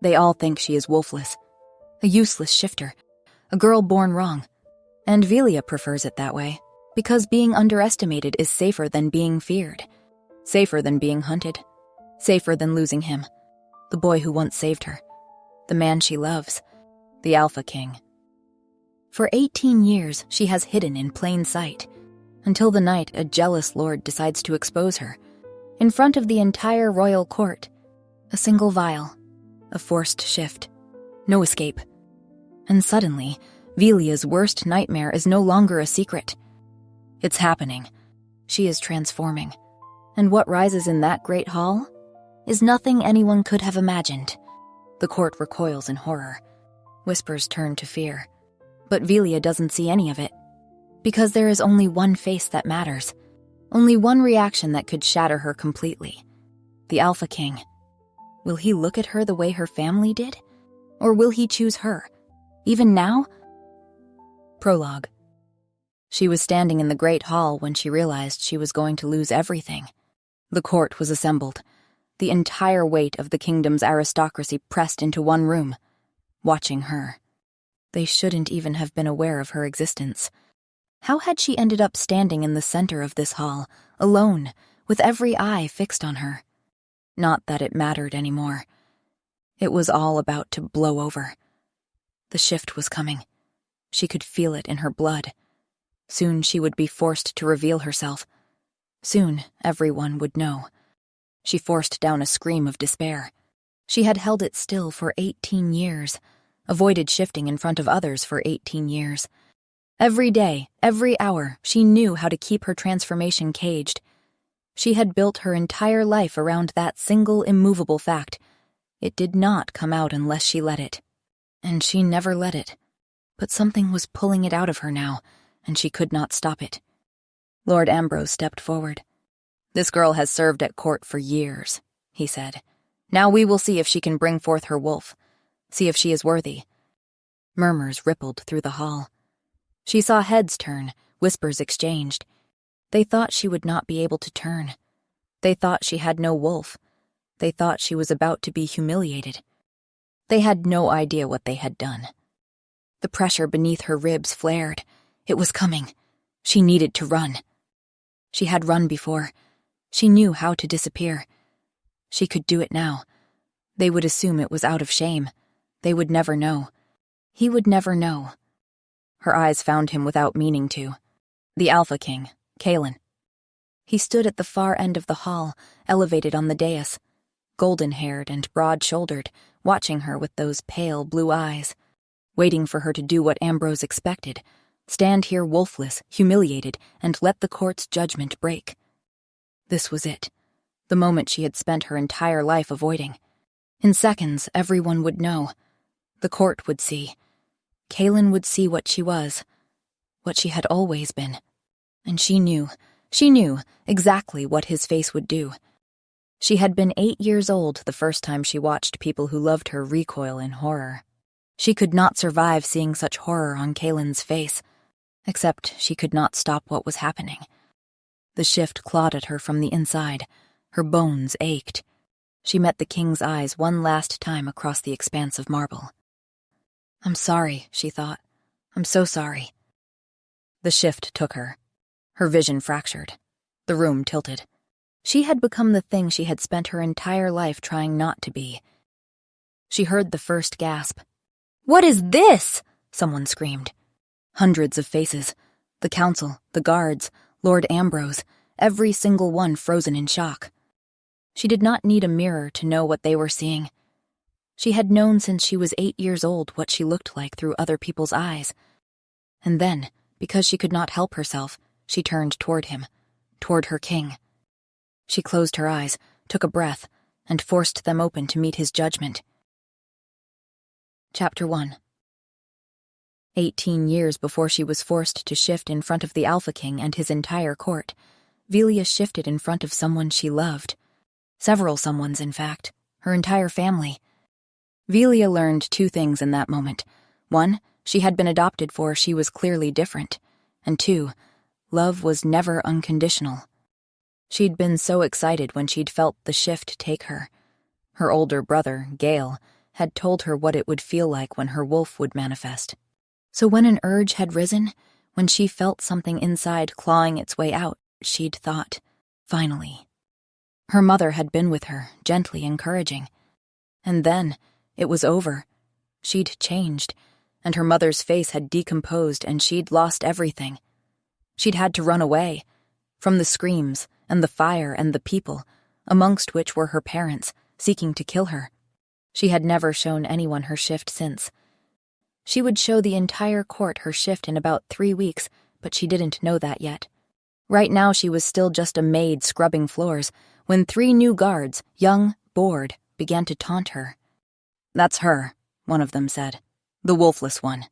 They all think she is wolfless, a useless shifter, a girl born wrong. And Velia prefers it that way, because being underestimated is safer than being feared, safer than being hunted, safer than losing him, the boy who once saved her, the man she loves, the Alpha King. For 18 years, she has hidden in plain sight, until the night a jealous lord decides to expose her, in front of the entire royal court. A single vial, a forced shift, no escape. And suddenly, Velia's worst nightmare is no longer a secret. It's happening. She is transforming. And what rises in that great hall is nothing anyone could have imagined. The court recoils in horror. Whispers turn to fear. But Velia doesn't see any of it. Because there is only one face that matters. Only one reaction that could shatter her completely. The Alpha King. Will he look at her the way her family did? Or will he choose her? Even now? Prologue. She was standing in the great hall when she realized she was going to lose everything. The court was assembled. The entire weight of the kingdom's aristocracy pressed into one room, watching her. They shouldn't even have been aware of her existence. How had she ended up standing in the center of this hall, alone, with every eye fixed on her? Not that it mattered anymore. It was all about to blow over. The shift was coming. She could feel it in her blood. Soon she would be forced to reveal herself. Soon everyone would know. She forced down a scream of despair. She had held it still for 18 years, avoided shifting in front of others for 18 years. Every day, every hour, she knew how to keep her transformation caged. She had built her entire life around that single immovable fact. It did not come out unless she let it. And she never let it. But something was pulling it out of her now, and she could not stop it. Lord Ambrose stepped forward. "This girl has served at court for years," he said. "Now we will see if she can bring forth her wolf. See if she is worthy." Murmurs rippled through the hall. She saw heads turn, whispers exchanged. They thought she would not be able to turn. They thought she had no wolf. They thought she was about to be humiliated. They had no idea what they had done. The pressure beneath her ribs flared. It was coming. She needed to run. She had run before. She knew how to disappear. She could do it now. They would assume it was out of shame. They would never know. He would never know. Her eyes found him without meaning to. The Alpha King, Kalen. He stood at the far end of the hall, elevated on the dais, golden-haired and broad-shouldered, watching her with those pale blue eyes, waiting for her to do what Ambrose expected, stand here wolfless, humiliated, and let the court's judgment break. This was it, the moment she had spent her entire life avoiding. In seconds, everyone would know. The court would see. Kalen would see what she was, what she had always been. And she knew exactly what his face would do. She had been 8 years old the first time she watched people who loved her recoil in horror. She could not survive seeing such horror on Kalen's face, except she could not stop what was happening. The shift clawed at her from the inside. Her bones ached. She met the king's eyes one last time across the expanse of marble. "I'm sorry," she thought. "I'm so sorry." The shift took her. Her vision fractured. The room tilted. She had become the thing she had spent her entire life trying not to be. She heard the first gasp. "What is this?" someone screamed. Hundreds of faces. The council, the guards, Lord Ambrose, every single one frozen in shock. She did not need a mirror to know what they were seeing. She had known since she was 8 years old what she looked like through other people's eyes. And then, because she could not help herself, she turned toward him, toward her king. She closed her eyes, took a breath, and forced them open to meet his judgment. Chapter 1. 18 years before she was forced to shift in front of the Alpha King and his entire court, Velia shifted in front of someone she loved. Several someones, in fact. Her entire family. Velia learned 2 things in that moment. 1, she had been adopted for she was clearly different. And 2, love was never unconditional. She'd been so excited when she'd felt the shift take her. Her older brother, Gale, had told her what it would feel like when her wolf would manifest. So when an urge had risen, when she felt something inside clawing its way out, she'd thought, finally. Her mother had been with her, gently encouraging. And then, it was over. She'd changed, and her mother's face had decomposed, and she'd lost everything. She'd had to run away, from the screams, and the fire, and the people, amongst which were her parents, seeking to kill her. She had never shown anyone her shift since. She would show the entire court her shift in about 3 weeks, but she didn't know that yet. Right now she was still just a maid scrubbing floors, when 3 new guards, young, bored, began to taunt her. "That's her," one of them said. "The wolfless one."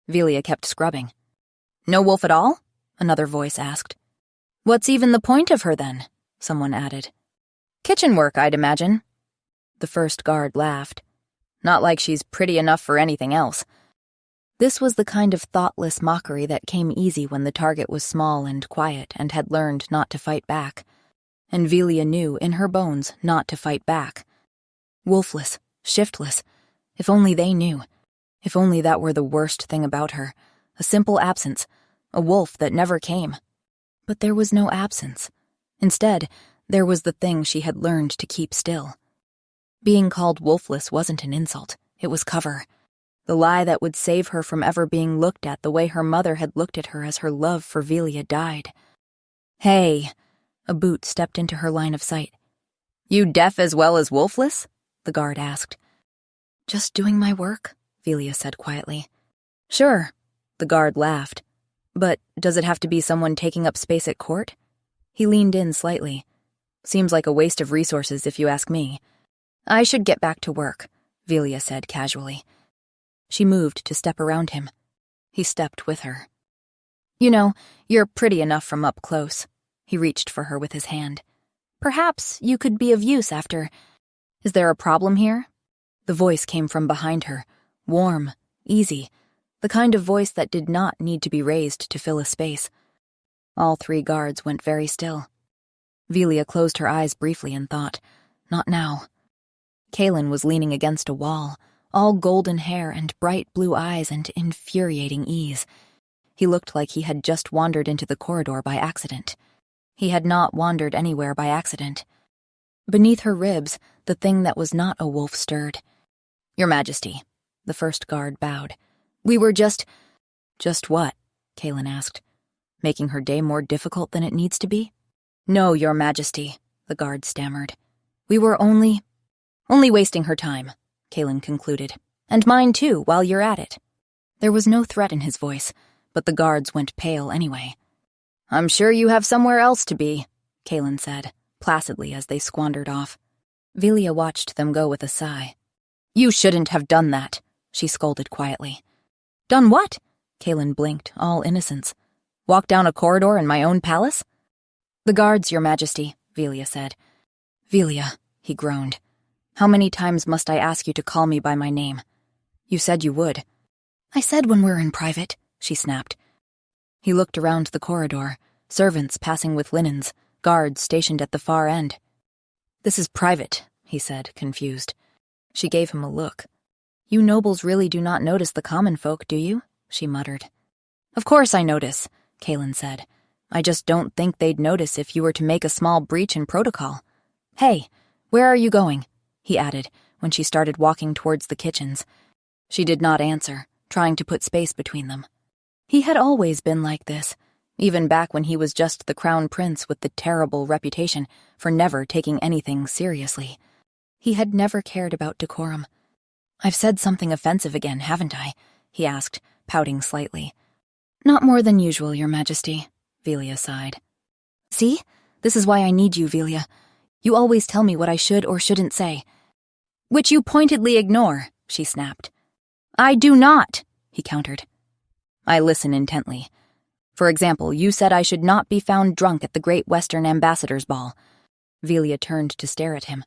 Velia kept scrubbing. "No wolf at all?" another voice asked. "What's even the point of her, then?" someone added. "Kitchen work, I'd imagine." The first guard laughed. "Not like she's pretty enough for anything else." This was the kind of thoughtless mockery that came easy when the target was small and quiet and had learned not to fight back. And Velia knew, in her bones, not to fight back. Wolfless, shiftless. If only they knew. If only that were the worst thing about her. A simple absence. A wolf that never came. But there was no absence. Instead, there was the thing she had learned to keep still. Being called wolfless wasn't an insult. It was cover. The lie that would save her from ever being looked at the way her mother had looked at her as her love for Velia died. "Hey!" A boot stepped into her line of sight. "You deaf as well as wolfless?" the guard asked. "Just doing my work," Velia said quietly. "Sure," the guard laughed. "But does it have to be someone taking up space at court?" He leaned in slightly. "Seems like a waste of resources if you ask me." "I should get back to work," Velia said casually. She moved to step around him. He stepped with her. "You know, you're pretty enough from up close." He reached for her with his hand. "Perhaps you could be of use after... Is there a problem here?" The voice came from behind her, warm, easy, the kind of voice that did not need to be raised to fill a space. All 3 guards went very still. Velia closed her eyes briefly and thought, not now. Kaelin was leaning against a wall, all golden hair and bright blue eyes and infuriating ease. He looked like he had just wandered into the corridor by accident. He had not wandered anywhere by accident. Beneath her ribs, the thing that was not a wolf stirred. "Your Majesty," the first guard bowed. "We were just..." "Just what?" Kaelin asked. "Making her day more difficult than it needs to be?" "No, Your Majesty," the guard stammered. "We were only wasting her time," Kaelin concluded. "And mine too, while you're at it." There was no threat in his voice, but the guards went pale anyway. "I'm sure you have somewhere else to be," Kaelin said, placidly as they squandered off. Velia watched them go with a sigh. "You shouldn't have done that," she scolded quietly. "Done what?" Kaelin blinked, all innocence. "Walk down a corridor in my own palace?" "The guards, Your Majesty," Velia said. "Velia," he groaned. "How many times must I ask you to call me by my name? You said you would." "I said when we're in private," she snapped. He looked around the corridor, servants passing with linens, guards stationed at the far end. "This is private," he said, confused. She gave him a look. "You nobles really do not notice the common folk, do you?" she muttered. "Of course I notice," Kaelin said. "I just don't think they'd notice if you were to make a small breach in protocol. Hey, where are you going?" he added, when she started walking towards the kitchens. She did not answer, trying to put space between them. He had always been like this, even back when he was just the crown prince with the terrible reputation for never taking anything seriously. He had never cared about decorum. "I've said something offensive again, haven't I?" he asked, pouting slightly. "Not more than usual, Your Majesty," Velia sighed. "See? This is why I need you, Velia. You always tell me what I should or shouldn't say." "Which you pointedly ignore," she snapped. "I do not," he countered. "I listen intently. For example, you said I should not be found drunk at the Great Western Ambassador's Ball." Velia turned to stare at him.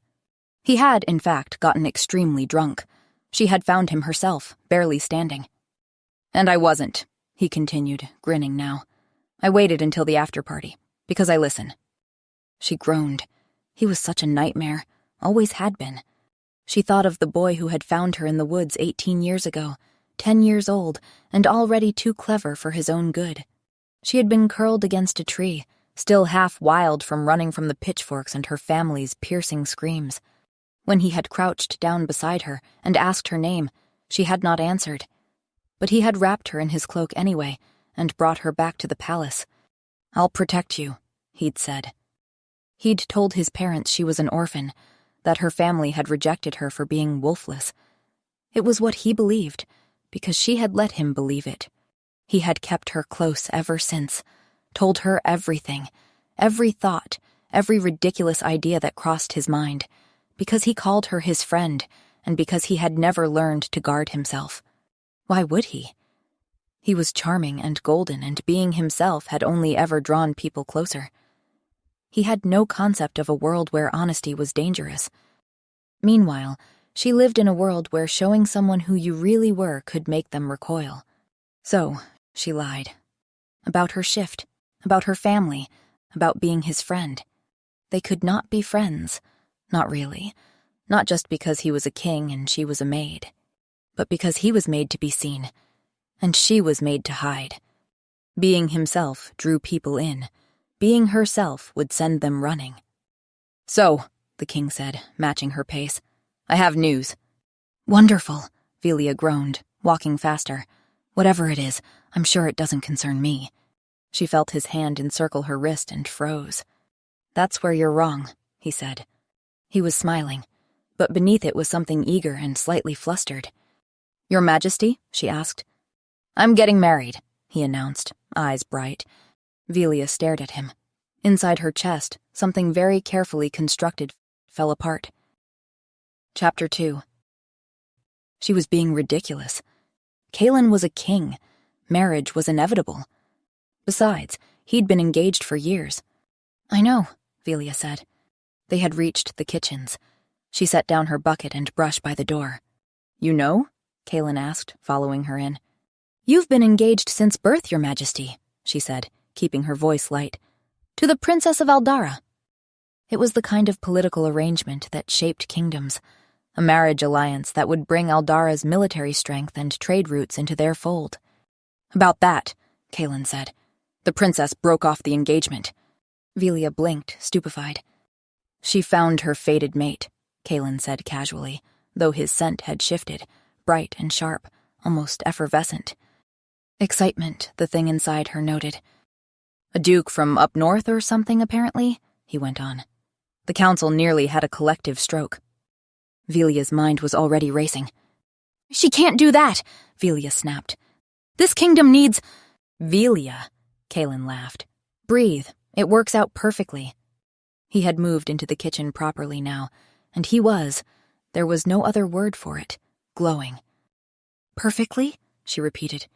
He had, in fact, gotten extremely drunk. She had found him herself, barely standing. "And I wasn't," he continued, grinning now. "I waited until the after-party, because I listen." She groaned. He was such a nightmare, always had been. She thought of the boy who had found her in the woods 18 years ago, 10 years old, and already too clever for his own good. She had been curled against a tree, still half wild from running from the pitchforks and her family's piercing screams. When he had crouched down beside her and asked her name, she had not answered. But he had wrapped her in his cloak anyway and brought her back to the palace. "I'll protect you," he'd said. He'd told his parents she was an orphan, that her family had rejected her for being wolfless. It was what he believed, because she had let him believe it. He had kept her close ever since, told her everything, every thought, every ridiculous idea that crossed his mind, because he called her his friend and because he had never learned to guard himself. Why would he? He was charming and golden, and being himself had only ever drawn people closer. He had no concept of a world where honesty was dangerous. Meanwhile, she lived in a world where showing someone who you really were could make them recoil. So, she lied. About her shift, about her family, about being his friend. They could not be friends. Not really. Not just because he was a king and she was a maid. But because he was made to be seen, and she was made to hide. Being himself drew people in. Being herself would send them running. "So," the king said, matching her pace, "I have news." "Wonderful," Velia groaned, walking faster. "Whatever it is, I'm sure it doesn't concern me." She felt his hand encircle her wrist and froze. "That's where you're wrong," he said. He was smiling, but beneath it was something eager and slightly flustered. "Your Majesty?" she asked. "I'm getting married," he announced, eyes bright. Velia stared at him. Inside her chest, something very carefully constructed fell apart. Chapter 2. She was being ridiculous. Kalen was a king. Marriage was inevitable. Besides, he'd been engaged for years. "I know," Velia said. They had reached the kitchens. She set down her bucket and brush by the door. "You know?" Kalen asked, following her in. "You've been engaged since birth, Your Majesty," she said, keeping her voice light. "To the Princess of Aldara." It was the kind of political arrangement that shaped kingdoms, a marriage alliance that would bring Aldara's military strength and trade routes into their fold. "About that," Kalen said. "The princess broke off the engagement." Velia blinked, stupefied. "She found her fated mate," Kalen said casually, though his scent had shifted, bright and sharp, almost effervescent. Excitement, the thing inside her noted. "A duke from up north or something, apparently," he went on. "The council nearly had a collective stroke." Velia's mind was already racing. "She can't do that," Velia snapped. "This kingdom needs—" "Velia," Kalen laughed. "Breathe. It works out perfectly." He had moved into the kitchen properly now, and he was, there was no other word for it, glowing. "Perfectly?" she repeated.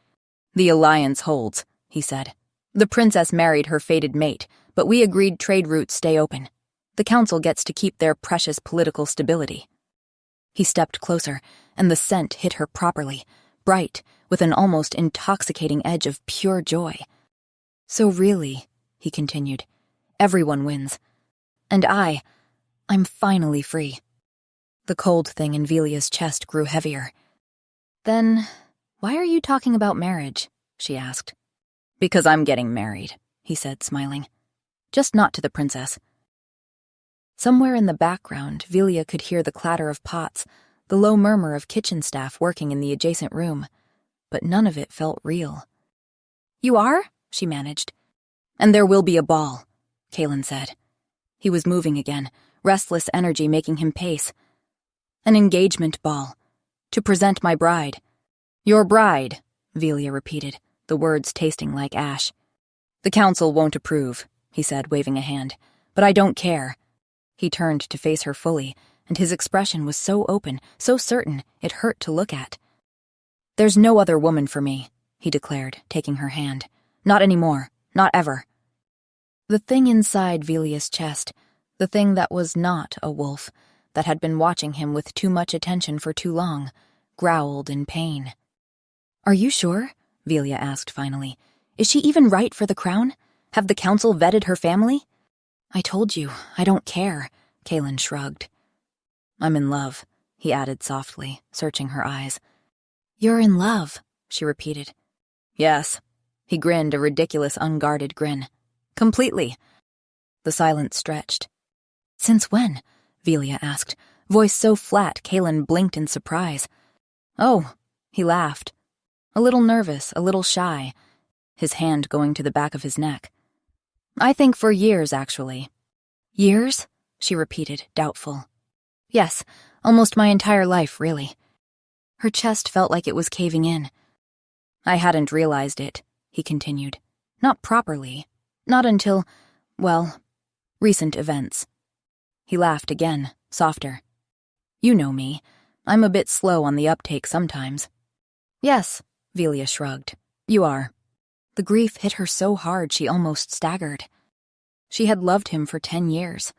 "The alliance holds," he said. "The princess married her fated mate, but we agreed trade routes stay open. The council gets to keep their precious political stability." He stepped closer, and the scent hit her properly, bright, with an almost intoxicating edge of pure joy. "So really," he continued, "everyone wins. And I'm finally free." The cold thing in Velia's chest grew heavier. "Then, why are you talking about marriage?" she asked. "Because I'm getting married," he said, smiling. "Just not to the princess." Somewhere in the background, Velia could hear the clatter of pots, the low murmur of kitchen staff working in the adjacent room, but none of it felt real. "You are?" she managed. "And there will be a ball," Kalen said. He was moving again, restless energy making him pace. "An engagement ball. To present my bride." "Your bride," Velia repeated, the words tasting like ash. "The council won't approve," he said, waving a hand. "But I don't care." He turned to face her fully, and his expression was so open, so certain, it hurt to look at. "There's no other woman for me," he declared, taking her hand. "Not anymore. Not ever." The thing inside Velia's chest, the thing that was not a wolf, that had been watching him with too much attention for too long, growled in pain. "Are you sure?" Velia asked finally. "Is she even right for the crown? Have the council vetted her family?" "I told you, I don't care," Kalen shrugged. "I'm in love," he added softly, searching her eyes. You're in love, she repeated. Yes. He grinned a ridiculous, unguarded grin. Completely. The silence stretched. Since when? Velia asked, voice so flat Kaelin blinked in surprise. Oh, he laughed. A little nervous, a little shy, his hand going to the back of his neck. I think for years, actually. Years? She repeated, doubtful. Yes, almost my entire life, really. Her chest felt like it was caving in. I hadn't realized it, he continued. Not properly. Not until, well, recent events. He laughed again, softer. You know me. I'm a bit slow on the uptake sometimes. Yes, Velia shrugged. You are. The grief hit her so hard she almost staggered. She had loved him for 10 years,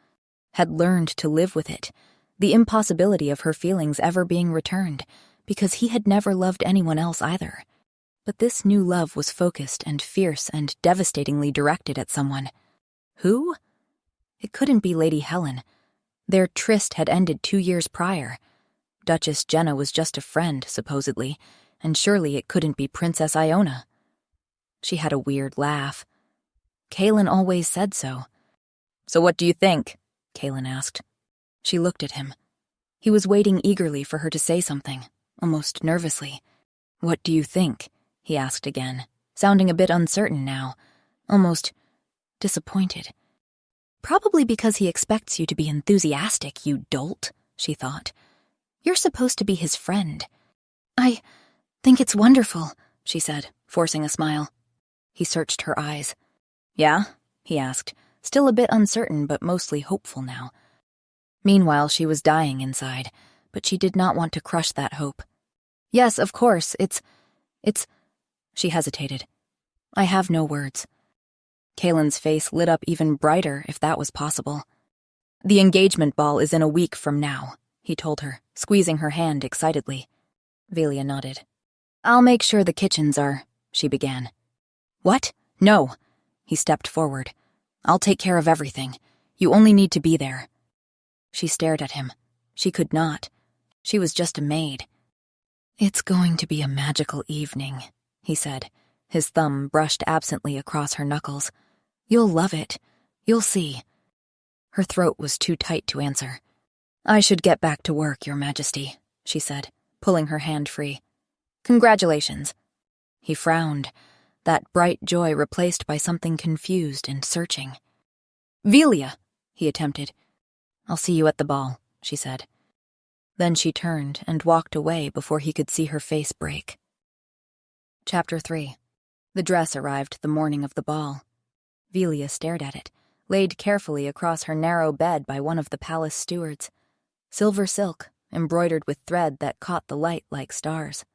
had learned to live with it, the impossibility of her feelings ever being returned, because he had never loved anyone else either. But this new love was focused and fierce and devastatingly directed at someone. Who? It couldn't be Lady Helen. Their tryst had ended 2 years prior. Duchess Jenna was just a friend, supposedly, and surely it couldn't be Princess Iona. She had a weird laugh. Kaelin always said so. So what do you think? Kaelin asked. She looked at him. He was waiting eagerly for her to say something, almost nervously. What do you think? He asked again, sounding a bit uncertain now, almost disappointed. Probably because he expects you to be enthusiastic, you dolt, she thought. You're supposed to be his friend. I think it's wonderful, she said, forcing a smile. He searched her eyes. Yeah? He asked, still a bit uncertain but mostly hopeful now. Meanwhile, she was dying inside, but she did not want to crush that hope. Yes, of course, it's... She hesitated. I have no words. Kaelin's face lit up even brighter, if that was possible. The engagement ball is in a week from now, he told her, squeezing her hand excitedly. Velia nodded. I'll make sure the kitchens are... she began. What? No. He stepped forward. I'll take care of everything. You only need to be there. She stared at him. She could not. She was just a maid. It's going to be a magical evening, he said. His thumb brushed absently across her knuckles. You'll love it. You'll see. Her throat was too tight to answer. I should get back to work, Your Majesty, she said, pulling her hand free. Congratulations. He frowned, that bright joy replaced by something confused and searching. Velia, he attempted. I'll see you at the ball, she said. Then she turned and walked away before he could see her face break. Chapter 3. The dress arrived the morning of the ball. Velia stared at it, laid carefully across her narrow bed by one of the palace stewards. Silver silk, embroidered with thread that caught the light like stars.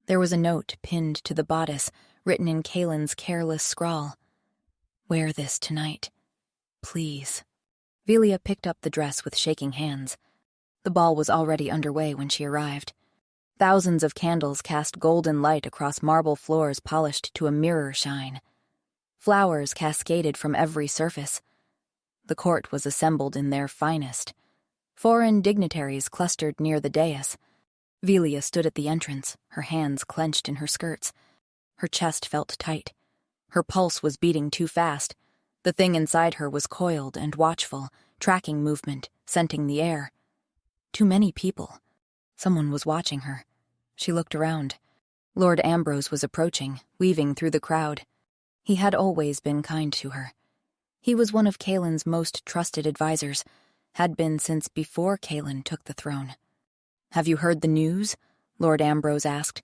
There was a note pinned to the bodice, written in Kaelin's careless scrawl. Wear this tonight. Please. Velia picked up the dress with shaking hands. The ball was already underway when she arrived. Thousands of candles cast golden light across marble floors polished to a mirror shine. Flowers cascaded from every surface. The court was assembled in their finest. Foreign dignitaries clustered near the dais. Velia stood at the entrance, her hands clenched in her skirts. Her chest felt tight. Her pulse was beating too fast. The thing inside her was coiled and watchful, tracking movement, scenting the air. Too many people. Someone was watching her. She looked around. Lord Ambrose was approaching, weaving through the crowd. He had always been kind to her. He was one of Kaelin's most trusted advisors, had been since before Kaelin took the throne. Have you heard the news? Lord Ambrose asked.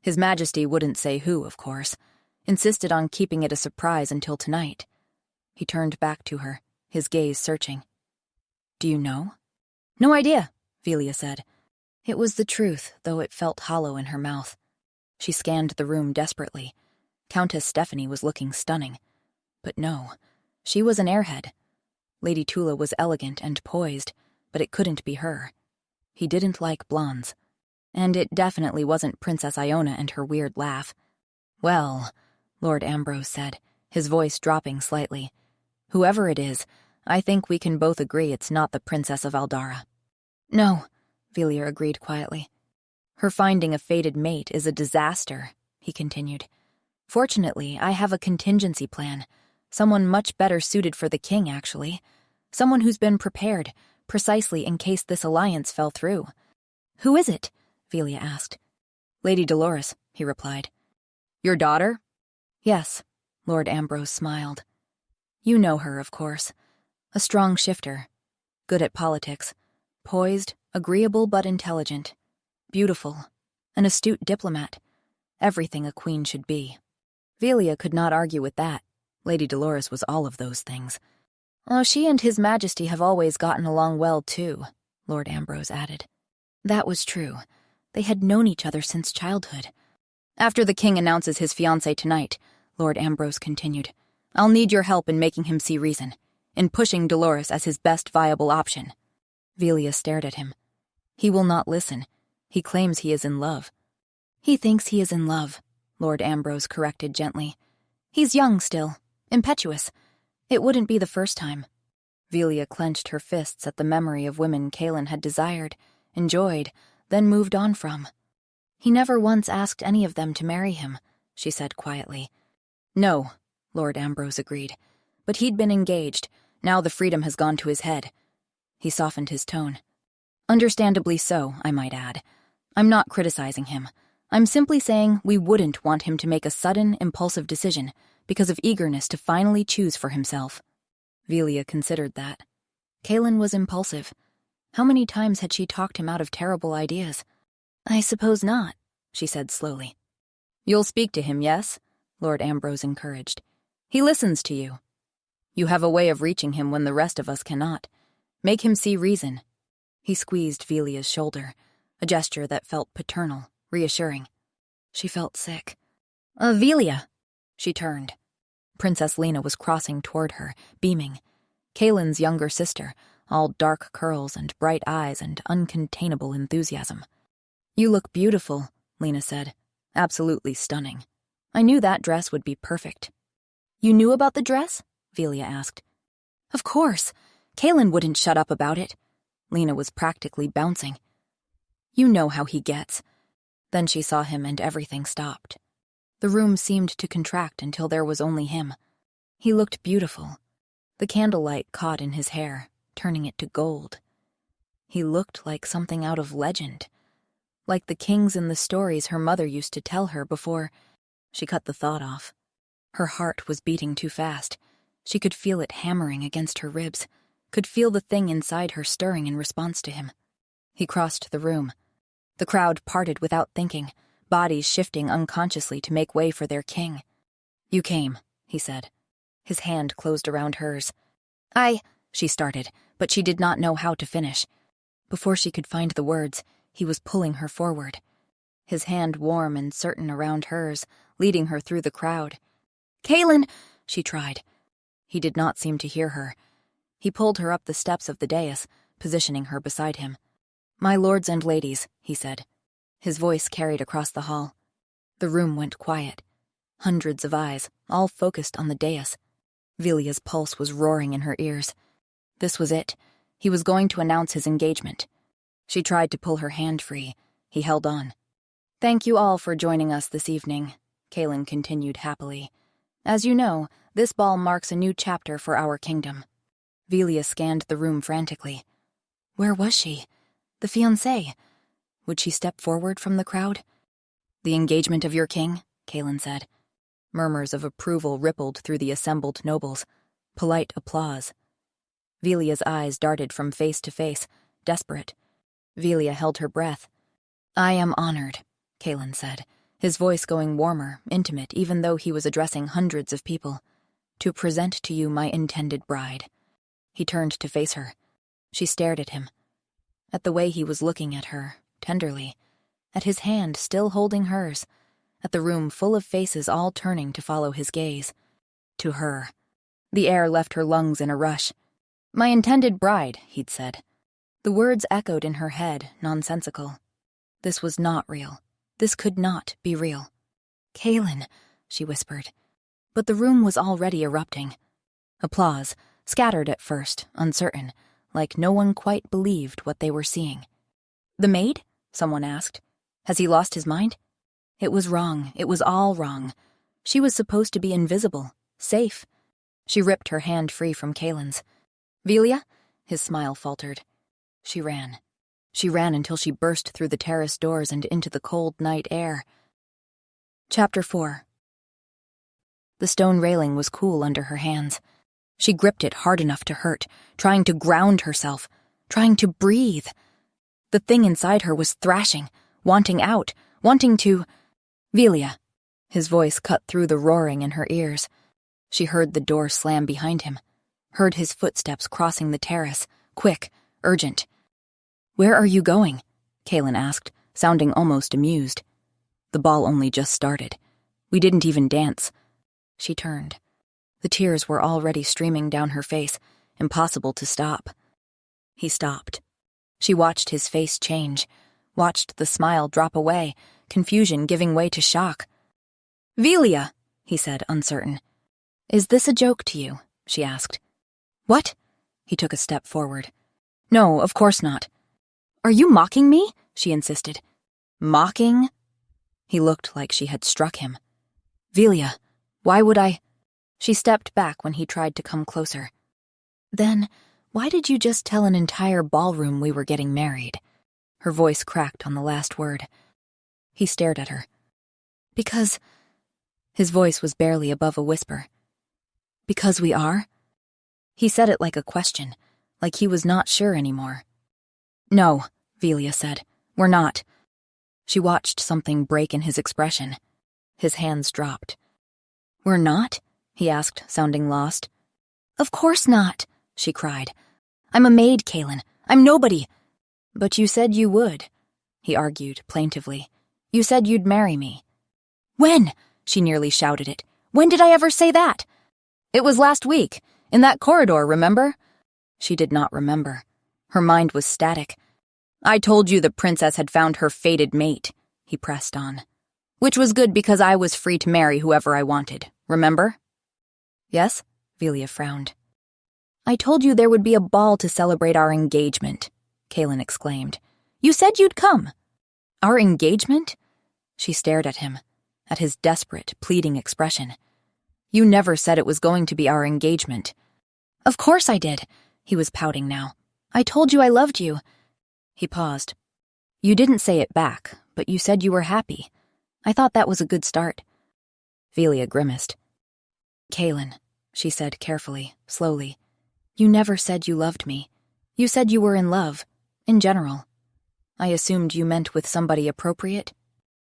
His Majesty wouldn't say who, of course. Insisted on keeping it a surprise until tonight. He turned back to her, his gaze searching. Do you know? No idea, Velia said. It was the truth, though it felt hollow in her mouth. She scanned the room desperately. Countess Stephanie was looking stunning. But no, she was an airhead. Lady Tula was elegant and poised, but it couldn't be her. He didn't like blondes. And it definitely wasn't Princess Iona and her weird laugh. Well, Lord Ambrose said, his voice dropping slightly. Whoever it is, I think we can both agree it's not the Princess of Aldara. No, Velia agreed quietly. Her finding a fated mate is a disaster, he continued. Fortunately, I have a contingency plan. Someone much better suited for the king, actually. Someone who's been prepared, precisely in case this alliance fell through. Who is it? Velia asked. Lady Dolores, he replied. Your daughter? Yes, Lord Ambrose smiled. You know her, of course. A strong shifter. Good at politics. Poised, agreeable but intelligent. Beautiful. An astute diplomat. Everything a queen should be. Velia could not argue with that. Lady Dolores was all of those things. Oh, she and His Majesty have always gotten along well, too, Lord Ambrose added. That was true. They had known each other since childhood. After the king announces his fiancée tonight, Lord Ambrose continued, I'll need your help in making him see reason, in pushing Dolores as his best viable option. Velia stared at him. He will not listen. He claims he is in love. He thinks he is in love, Lord Ambrose corrected gently. He's young still, impetuous. It wouldn't be the first time. Velia clenched her fists at the memory of women Kaelin had desired, enjoyed, then moved on from. He never once asked any of them to marry him, she said quietly. No, Lord Ambrose agreed. But he'd been engaged. Now the freedom has gone to his head. He softened his tone. Understandably so, I might add. I'm not criticizing him. I'm simply saying we wouldn't want him to make a sudden, impulsive decision because of eagerness to finally choose for himself. Velia considered that. Kaelin was impulsive. How many times had she talked him out of terrible ideas? I suppose not, she said slowly. You'll speak to him, yes? Lord Ambrose encouraged. He listens to you. You have a way of reaching him when the rest of us cannot. Make him see reason. He squeezed Velia's shoulder, a gesture that felt paternal, reassuring. She felt sick. Velia! She turned. Princess Lena was crossing toward her, beaming. Kaelin's younger sister, all dark curls and bright eyes and uncontainable enthusiasm. You look beautiful, Lena said. Absolutely stunning. I knew that dress would be perfect. You knew about the dress? Velia asked. Of course. Kaelin wouldn't shut up about it. Lena was practically bouncing. You know how he gets. Then she saw him and everything stopped. The room seemed to contract until there was only him. He looked beautiful. The candlelight caught in his hair, turning it to gold. He looked like something out of legend. Like the kings in the stories her mother used to tell her before. She cut the thought off. Her heart was beating too fast. She could feel it hammering against her ribs, could feel the thing inside her stirring in response to him. He crossed the room. The crowd parted without thinking, bodies shifting unconsciously to make way for their king. You came, he said. His hand closed around hers. She started, but she did not know how to finish. Before she could find the words, he was pulling her forward. His hand warm and certain around hers, leading her through the crowd. Kaelin, she tried. He did not seem to hear her. He pulled her up the steps of the dais, positioning her beside him. My lords and ladies, he said. His voice carried across the hall. The room went quiet. Hundreds of eyes, all focused on the dais. Velia's pulse was roaring in her ears. This was it. He was going to announce his engagement. She tried to pull her hand free. He held on. Thank you all for joining us this evening, Kaelin continued happily. As you know, this ball marks a new chapter for our kingdom. Velia scanned the room frantically. Where was she? The fiancée? Would she step forward from the crowd? The engagement of your king, Kaelin said. Murmurs of approval rippled through the assembled nobles. Polite applause. Velia's eyes darted from face to face, desperate. Velia held her breath. I am honored, Kaelin said, his voice going warmer, intimate, even though he was addressing hundreds of people, to present to you my intended bride. He turned to face her. She stared at him. At the way he was looking at her, tenderly. At his hand still holding hers. At the room full of faces all turning to follow his gaze. To her. The air left her lungs in a rush. My intended bride, he'd said. The words echoed in her head, nonsensical. This was not real. This could not be real. Kaelin, she whispered. But the room was already erupting. Applause, scattered at first, uncertain, like no one quite believed what they were seeing. The maid? Someone asked. Has he lost his mind? It was wrong. It was all wrong. She was supposed to be invisible, safe. She ripped her hand free from Kaelin's. Velia? His smile faltered. She ran. She ran until she burst through the terrace doors and into the cold night air. Chapter 4. The stone railing was cool under her hands. She gripped it hard enough to hurt, trying to ground herself, trying to breathe. The thing inside her was thrashing, wanting out, wanting to... Velia. His voice cut through the roaring in her ears. She heard the door slam behind him, heard his footsteps crossing the terrace, quick, urgent. Where are you going? Kaelin asked, sounding almost amused. The ball only just started. We didn't even dance. She turned. The tears were already streaming down her face, impossible to stop. He stopped. She watched his face change, watched the smile drop away, confusion giving way to shock. Velia, he said, uncertain. Is this a joke to you? She asked. What? He took a step forward. No, of course not. Are you mocking me? She insisted. Mocking? He looked like she had struck him. Velia, why would I? She stepped back when he tried to come closer. Then, why did you just tell an entire ballroom we were getting married? Her voice cracked on the last word. He stared at her. Because... His voice was barely above a whisper. Because we are? He said it like a question, like he was not sure anymore. No, Velia said. We're not. She watched something break in his expression. His hands dropped. We're not? He asked, sounding lost. Of course not, she cried. I'm a maid, Kaelin. I'm nobody. But you said you would, he argued plaintively. You said you'd marry me. When? She nearly shouted it. When did I ever say that? It was last week, in that corridor, remember? She did not remember. Her mind was static. I told you the princess had found her fated mate, he pressed on. Which was good because I was free to marry whoever I wanted, remember? Yes? Velia frowned. I told you there would be a ball to celebrate our engagement, Kaelin exclaimed. You said you'd come. Our engagement? She stared at him, at his desperate, pleading expression. You never said it was going to be our engagement. Of course I did. He was pouting now. I told you I loved you. He paused. You didn't say it back, but you said you were happy. I thought that was a good start. Velia grimaced. Kaelin, she said carefully, slowly. You never said you loved me. You said you were in love, in general. I assumed you meant with somebody appropriate.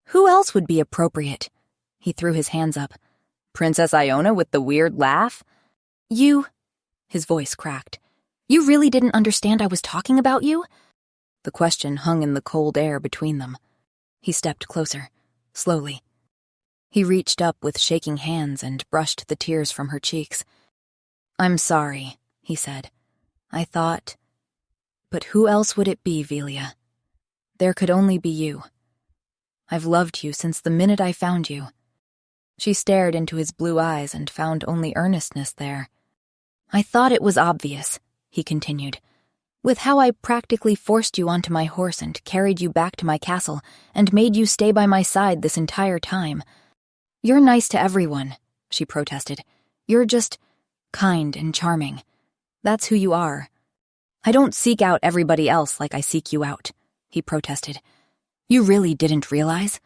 Who else would be appropriate? He threw his hands up. Princess Iona with the weird laugh? You... His voice cracked. You really didn't understand I was talking about you? The question hung in the cold air between them. He stepped closer, slowly. He reached up with shaking hands and brushed the tears from her cheeks. I'm sorry, he said. I thought... But who else would it be, Velia? There could only be you. I've loved you since the minute I found you. She stared into his blue eyes and found only earnestness there. I thought it was obvious, he continued, with how I practically forced you onto my horse and carried you back to my castle and made you stay by my side this entire time. You're nice to everyone, she protested. You're just kind and charming. That's who you are. I don't seek out everybody else like I seek you out, he protested. You really didn't realize?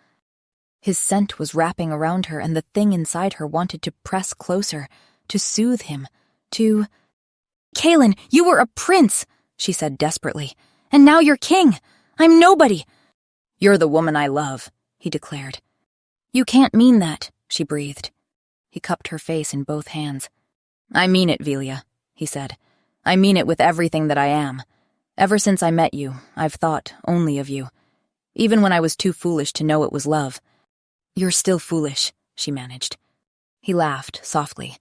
His scent was wrapping around her, and the thing inside her wanted to press closer, to soothe him, to... Kaelin, you were a prince, she said desperately, and now you're king. I'm nobody. You're the woman I love, he declared. You can't mean that, she breathed. He cupped her face in both hands. I mean it, Velia, he said. I mean it with everything that I am. Ever since I met you, I've thought only of you. Even when I was too foolish to know it was love. You're still foolish, she managed. He laughed softly.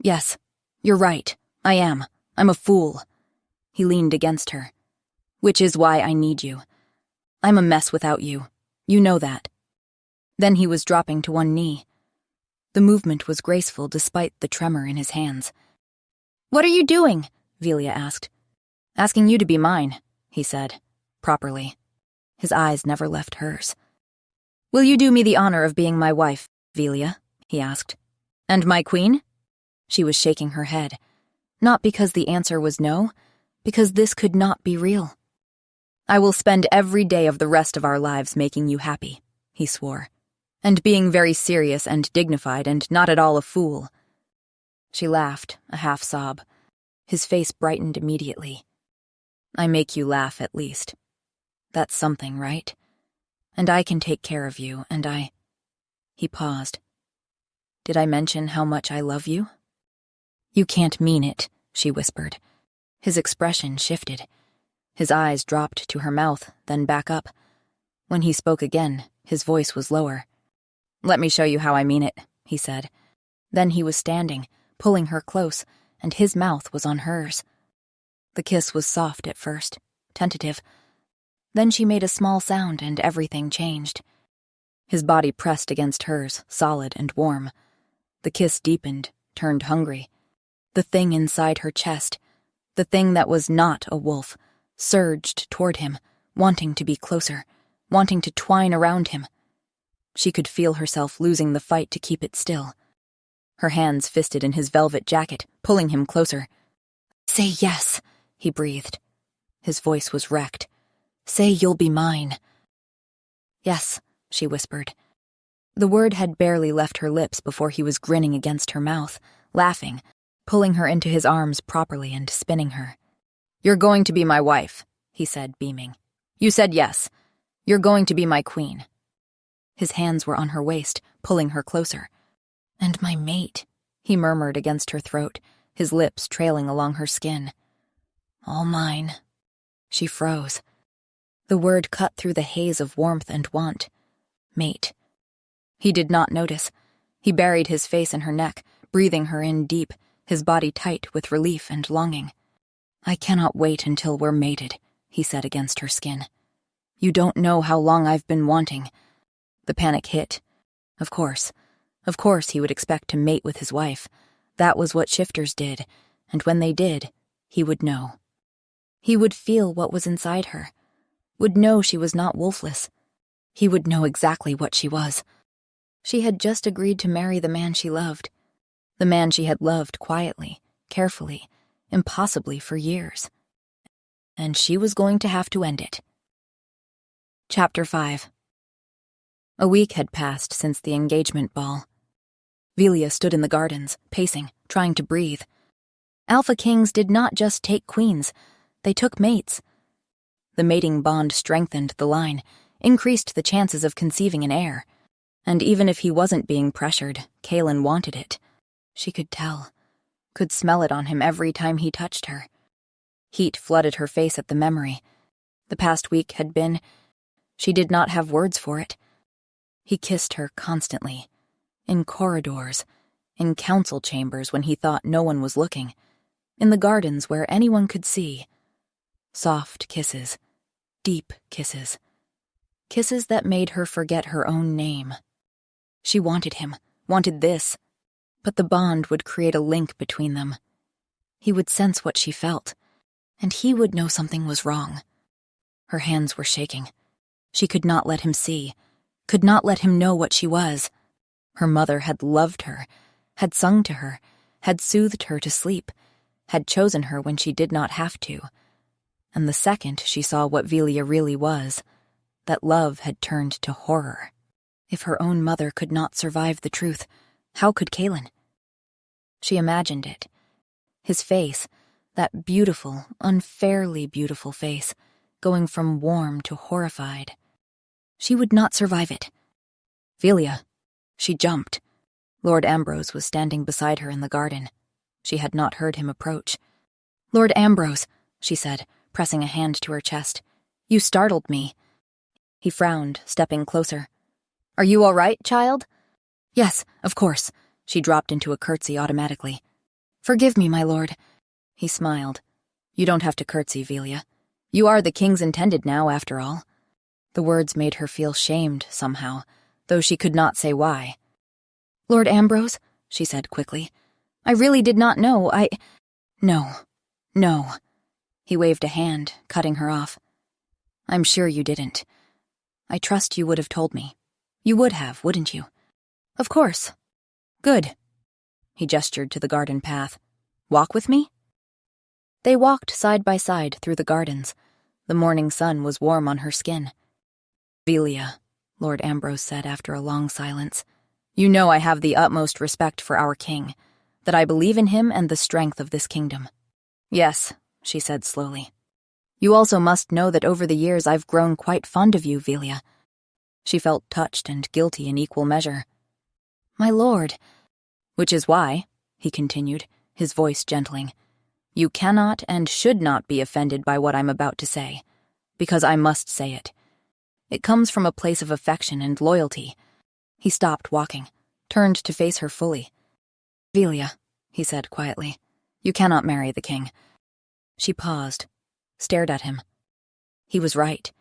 Yes, you're right. I am. I'm a fool. He leaned against her. Which is why I need you. I'm a mess without you. You know that. Then he was dropping to one knee. The movement was graceful despite the tremor in his hands. What are you doing? Velia asked. Asking you to be mine, he said, properly. His eyes never left hers. "Will you do me the honor of being my wife, Velia?" he asked. "And my queen?" She was shaking her head. Not because the answer was no, because this could not be real. "I will spend every day of the rest of our lives making you happy," he swore, "and being very serious and dignified and not at all a fool." She laughed, a half sob. His face brightened immediately. "I make you laugh, at least. That's something, right? And I can take care of you, and I—" He paused. "Did I mention how much I love you?" "You can't mean it," she whispered. His expression shifted. His eyes dropped to her mouth, then back up. When he spoke again, his voice was lower. "Let me show you how I mean it," he said. Then he was standing, pulling her close, and his mouth was on hers. The kiss was soft at first, tentative. Then she made a small sound and everything changed. His body pressed against hers, solid and warm. The kiss deepened, turned hungry. The thing inside her chest, the thing that was not a wolf, surged toward him, wanting to be closer, wanting to twine around him. She could feel herself losing the fight to keep it still. Her hands fisted in his velvet jacket, pulling him closer. "Say yes," he breathed. His voice was wrecked. "Say you'll be mine." "Yes," she whispered. The word had barely left her lips before he was grinning against her mouth, laughing, pulling her into his arms properly and spinning her. "You're going to be my wife," he said, beaming. "You said yes. You're going to be my queen." His hands were on her waist, pulling her closer. "And my mate," he murmured against her throat, his lips trailing along her skin. "All mine." She froze. The word cut through the haze of warmth and want. Mate. He did not notice. He buried his face in her neck, breathing her in deep, his body tight with relief and longing. "I cannot wait until we're mated," he said against her skin. "You don't know how long I've been wanting." The panic hit. Of course he would expect to mate with his wife. That was what shifters did, and when they did, he would know. He would feel what was inside her, would know she was not wolfless. He would know exactly what she was. She had just agreed to marry the man she loved, the man she had loved quietly, carefully, impossibly for years. And she was going to have to end it. Chapter 5. A week had passed since the engagement ball. Velia stood in the gardens, pacing, trying to breathe. Alpha kings did not just take queens, they took mates. The mating bond strengthened the line, increased the chances of conceiving an heir. And even if he wasn't being pressured, Kaelin wanted it. She could tell, could smell it on him every time he touched her. Heat flooded her face at the memory. The past week had been... She did not have words for it. He kissed her constantly. In corridors, in council chambers when he thought no one was looking, in the gardens where anyone could see. Soft kisses, deep kisses. Kisses that made her forget her own name. She wanted him, wanted this, but the bond would create a link between them. He would sense what she felt, and he would know something was wrong. Her hands were shaking. She could not let him see, could not let him know what she was. Her mother had loved her, had sung to her, had soothed her to sleep, had chosen her when she did not have to. And the second she saw what Velia really was, that love had turned to horror. If her own mother could not survive the truth, how could Kaelin? She imagined it. His face, that beautiful, unfairly beautiful face, going from warm to horrified. She would not survive it. Velia. She jumped. Lord Ambrose was standing beside her in the garden. She had not heard him approach. "Lord Ambrose," she said, pressing a hand to her chest. "You startled me." He frowned, stepping closer. "Are you all right, child?" "Yes, of course." She dropped into a curtsy automatically. "Forgive me, my lord." He smiled. "You don't have to curtsy, Velia. You are the king's intended now, after all." The words made her feel shamed, somehow, though she could not say why. "Lord Ambrose," she said quickly, "I really did not know. No. He waved a hand, cutting her off. "I'm sure you didn't. I trust you would have told me. You would have, wouldn't you? Of course. Good. He gestured to the garden path. Walk with me? They walked side by side through the gardens. The morning sun was warm on her skin. Velia, Lord Ambrose said after a long silence, you know I have the utmost respect for our king, that I believe in him and the strength of this kingdom. Yes, she said slowly. You also must know that over the years I've grown quite fond of you, Velia. She felt touched and guilty in equal measure. My lord. Which is why, he continued, his voice gentling, you cannot and should not be offended by what I'm about to say, because I must say it. It comes from a place of affection and loyalty. He stopped walking, turned to face her fully. Velia, he said quietly, you cannot marry the king. She paused, stared at him. He was right.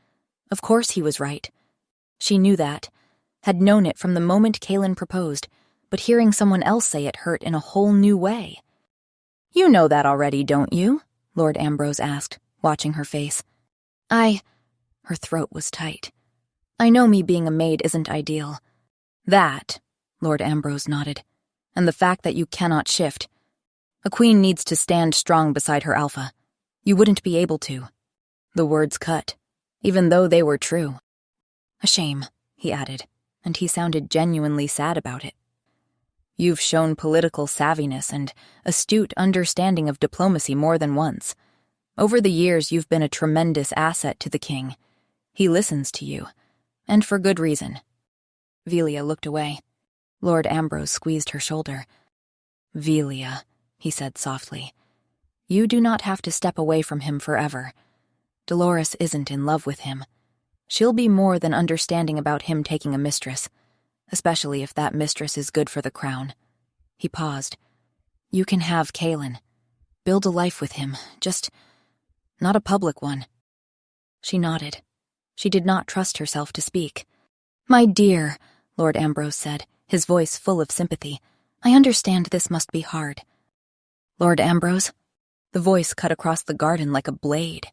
Of course he was right. She knew that, had known it from the moment Kaelin proposed, but hearing someone else say it hurt in a whole new way. You know that already, don't you? Lord Ambrose asked, watching her face. Her throat was tight. I know me being a maid isn't ideal. That, Lord Ambrose nodded, and the fact that you cannot shift. A queen needs to stand strong beside her alpha. You wouldn't be able to. The words cut, even though they were true. A shame, he added, and he sounded genuinely sad about it. You've shown political savviness and astute understanding of diplomacy more than once. Over the years, you've been a tremendous asset to the king. He listens to you, and for good reason. Velia looked away. Lord Ambrose squeezed her shoulder. Velia, he said softly, you do not have to step away from him forever. Dolores isn't in love with him. She'll be more than understanding about him taking a mistress, especially if that mistress is good for the crown. He paused. You can have Kaelin. Build a life with him, just not a public one. She nodded. She did not trust herself to speak. My dear, Lord Ambrose said, his voice full of sympathy, I understand this must be hard. Lord Ambrose? The voice cut across the garden like a blade.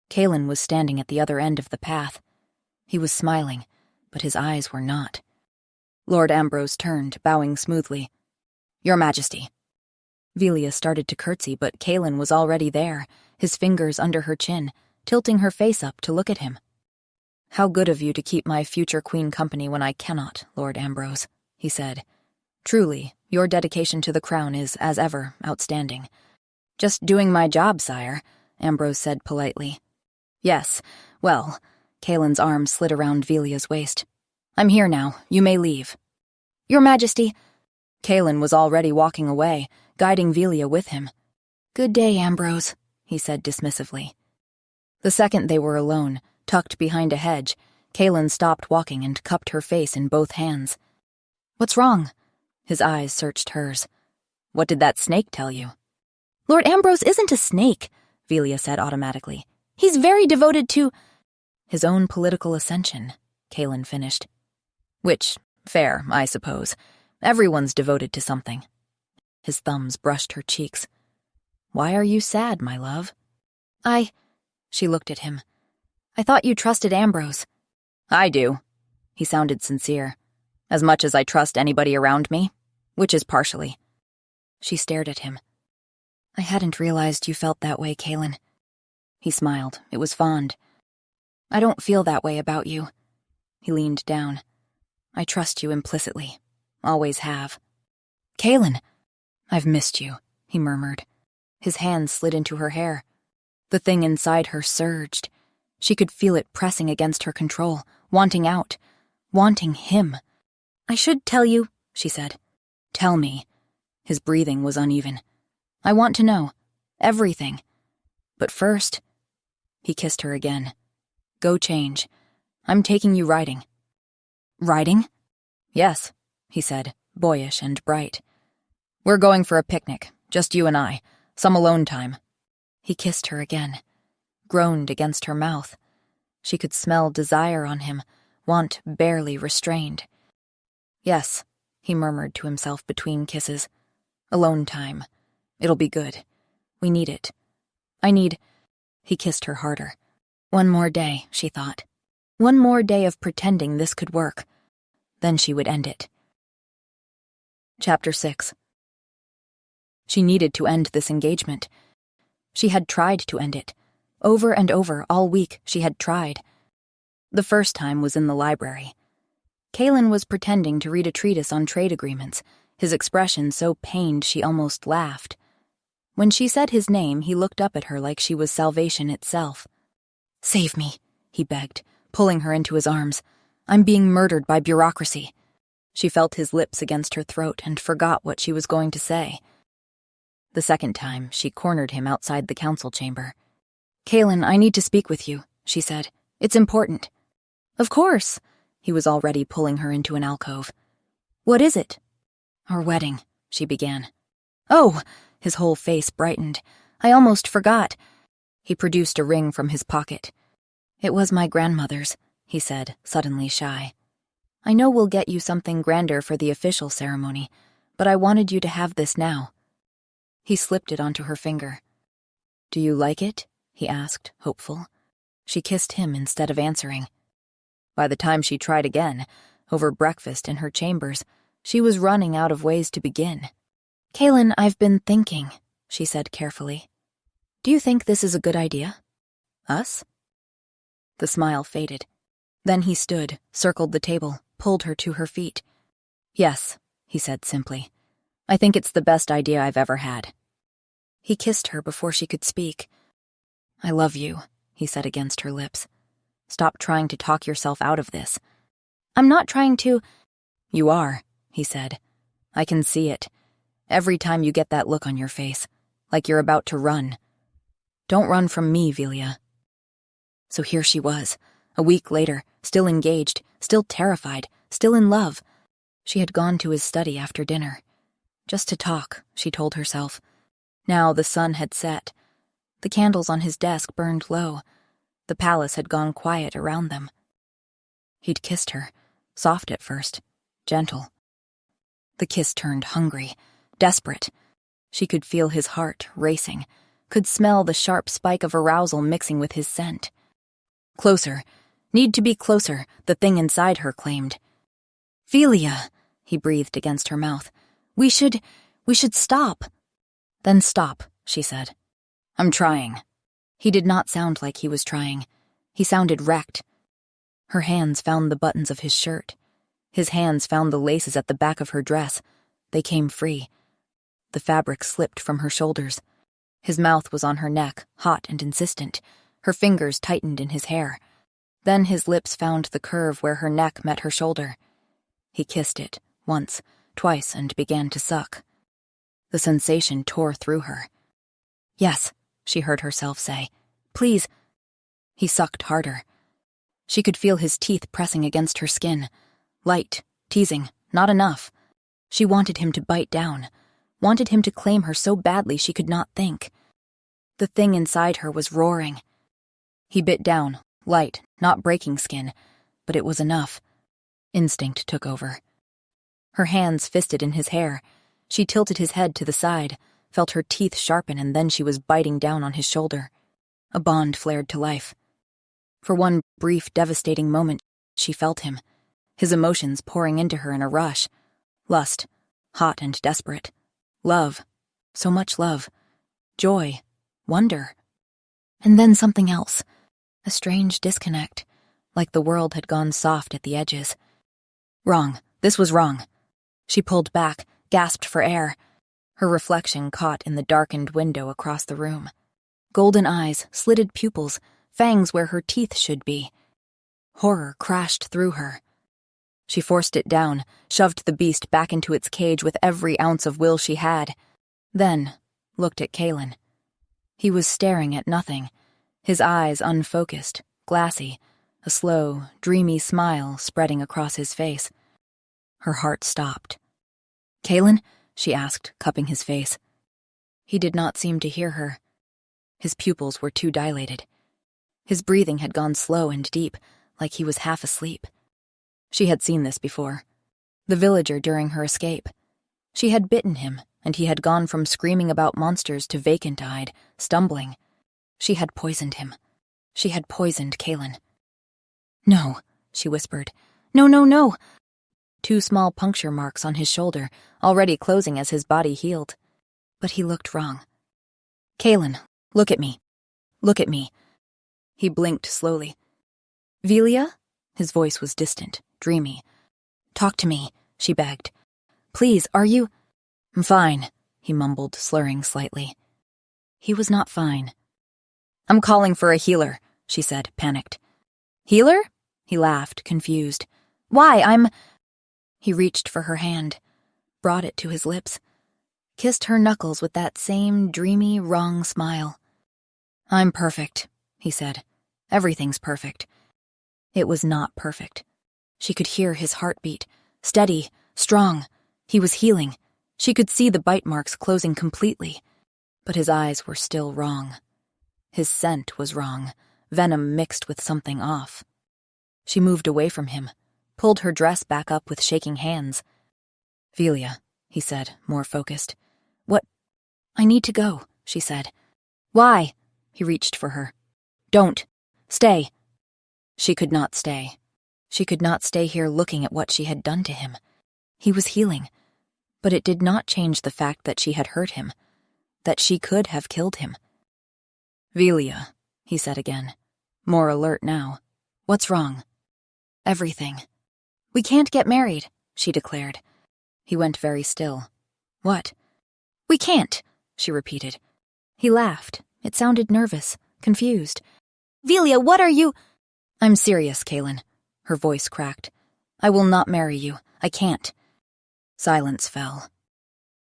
Kaelin was standing at the other end of the path. He was smiling, but his eyes were not. Lord Ambrose turned, bowing smoothly. Your Majesty. Velia started to curtsy, but Kaelin was already there, his fingers under her chin, tilting her face up to look at him. How good of you to keep my future queen company when I cannot, Lord Ambrose, he said. Truly, your dedication to the crown is, as ever, outstanding. Just doing my job, sire, Ambrose said politely. Yes, well, Kaelin's arm slid around Velia's waist. I'm here now, you may leave. Your Majesty. Kaelin was already walking away, guiding Velia with him. Good day, Ambrose, he said dismissively. The second they were alone, tucked behind a hedge, Kaelin stopped walking and cupped her face in both hands. What's wrong? His eyes searched hers. What did that snake tell you? Lord Ambrose isn't a snake, Velia said automatically. He's very devoted to his own political ascension, Kaelin finished. Which, fair, I suppose. Everyone's devoted to something. His thumbs brushed her cheeks. Why are you sad, my love? She looked at him. I thought you trusted Ambrose. I do. He sounded sincere. As much as I trust anybody around me, which is partially. She stared at him. I hadn't realized you felt that way, Kaelin. He smiled. It was fond. I don't feel that way about you. He leaned down. I trust you implicitly. Always have. Kaelin! I've missed you, he murmured. His hand slid into her hair. The thing inside her surged. She could feel it pressing against her control, wanting out, wanting him. I should tell you, she said. Tell me. His breathing was uneven. I want to know. Everything. But first, he kissed her again. Go change. I'm taking you riding. Riding? Yes, he said, boyish and bright. We're going for a picnic, just you and I, some alone time. He kissed her again, groaned against her mouth. She could smell desire on him, want barely restrained. Yes, he murmured to himself between kisses. Alone time. It'll be good. We need it. He kissed her harder. One more day, she thought. One more day of pretending this could work. Then she would end it. Chapter 6. She needed to end this engagement. She had tried to end it. Over and over, all week, she had tried. The first time was in the library. Kalen was pretending to read a treatise on trade agreements, his expression so pained she almost laughed. When she said his name, he looked up at her like she was salvation itself. "Save me," he begged, pulling her into his arms. "I'm being murdered by bureaucracy." She felt his lips against her throat and forgot what she was going to say. The second time, she cornered him outside the council chamber. "Kalen, I need to speak with you," she said. "It's important." "Of course." He was already pulling her into an alcove. "What is it?" "Our wedding," she began. "Oh!" His whole face brightened. "I almost forgot." He produced a ring from his pocket. "It was my grandmother's," he said, suddenly shy. "I know we'll get you something grander for the official ceremony, but I wanted you to have this now." He slipped it onto her finger. "Do you like it?" he asked, hopeful. She kissed him instead of answering. By the time she tried again, over breakfast in her chambers, she was running out of ways to begin. "Kalen, I've been thinking," she said carefully. "Do you think this is a good idea? Us?" The smile faded. Then he stood, circled the table, pulled her to her feet. "Yes," he said simply. "I think it's the best idea I've ever had." He kissed her before she could speak. "I love you," he said against her lips. "Stop trying to talk yourself out of this." "I'm not trying to—" "You are," he said. "I can see it. Every time you get that look on your face, like you're about to run. Don't run from me, Velia." So here she was, a week later, still engaged, still terrified, still in love. She had gone to his study after dinner. Just to talk, she told herself. Now the sun had set. The candles on his desk burned low. The palace had gone quiet around them. He'd kissed her, soft at first, gentle. The kiss turned hungry, desperate. She could feel his heart racing, could smell the sharp spike of arousal mixing with his scent. Closer. Need to be closer, the thing inside her claimed. "Velia," he breathed against her mouth. We should stop." "Then stop," she said. "I'm trying." He did not sound like he was trying. He sounded wrecked. Her hands found the buttons of his shirt. His hands found the laces at the back of her dress. They came free. The fabric slipped from her shoulders. His mouth was on her neck, hot and insistent. Her fingers tightened in his hair. Then his lips found the curve where her neck met her shoulder. He kissed it, once, twice, and began to suck. The sensation tore through her. "Yes," she heard herself say. "Please." He sucked harder. She could feel his teeth pressing against her skin. Light, teasing, not enough. She wanted him to bite down, wanted him to claim her so badly she could not think. The thing inside her was roaring. He bit down, light, not breaking skin, but it was enough. Instinct took over. Her hands fisted in his hair. She tilted his head to the side, felt her teeth sharpen, and then she was biting down on his shoulder. A bond flared to life. For one brief, devastating moment, she felt him, his emotions pouring into her in a rush. Lust, hot and desperate. Love, so much love. Joy, wonder. And then something else, a strange disconnect, like the world had gone soft at the edges. Wrong, this was wrong. She pulled back, gasped for air. Her reflection caught in the darkened window across the room. Golden eyes, slitted pupils, fangs where her teeth should be. Horror crashed through her. She forced it down, shoved the beast back into its cage with every ounce of will she had. Then looked at Kalen. He was staring at nothing, his eyes unfocused, glassy, a slow, dreamy smile spreading across his face. Her heart stopped. "Kalen?" she asked, cupping his face. He did not seem to hear her. His pupils were too dilated. His breathing had gone slow and deep, like he was half asleep. She had seen this before. The villager during her escape. She had bitten him, and he had gone from screaming about monsters to vacant-eyed, stumbling. She had poisoned him. She had poisoned Kalen. No, she whispered. No, no, no. 2 small puncture marks on his shoulder, already closing as his body healed. But he looked wrong. Kaelin, look at me. Look at me. He blinked slowly. Velia? His voice was distant, dreamy. Talk to me, she begged. Please, are you— I'm fine, he mumbled, slurring slightly. He was not fine. I'm calling for a healer, she said, panicked. Healer? He laughed, confused. Why, He reached for her hand, brought it to his lips, kissed her knuckles with that same dreamy, wrong smile. I'm perfect, he said. Everything's perfect. It was not perfect. She could hear his heartbeat, steady, strong. He was healing. She could see the bite marks closing completely. But his eyes were still wrong. His scent was wrong, venom mixed with something off. She moved away from him, pulled her dress back up with shaking hands. Velia, he said, more focused. What? I need to go, she said. Why? He reached for her. Don't. Stay. She could not stay. She could not stay here looking at what she had done to him. He was healing, but it did not change the fact that she had hurt him, that she could have killed him. Velia, he said again, more alert now. What's wrong? Everything. We can't get married, she declared. He went very still. What? We can't, she repeated. He laughed. It sounded nervous, confused. Velia, what are you— I'm serious, Kaelin. Her voice cracked. I will not marry you. I can't. Silence fell.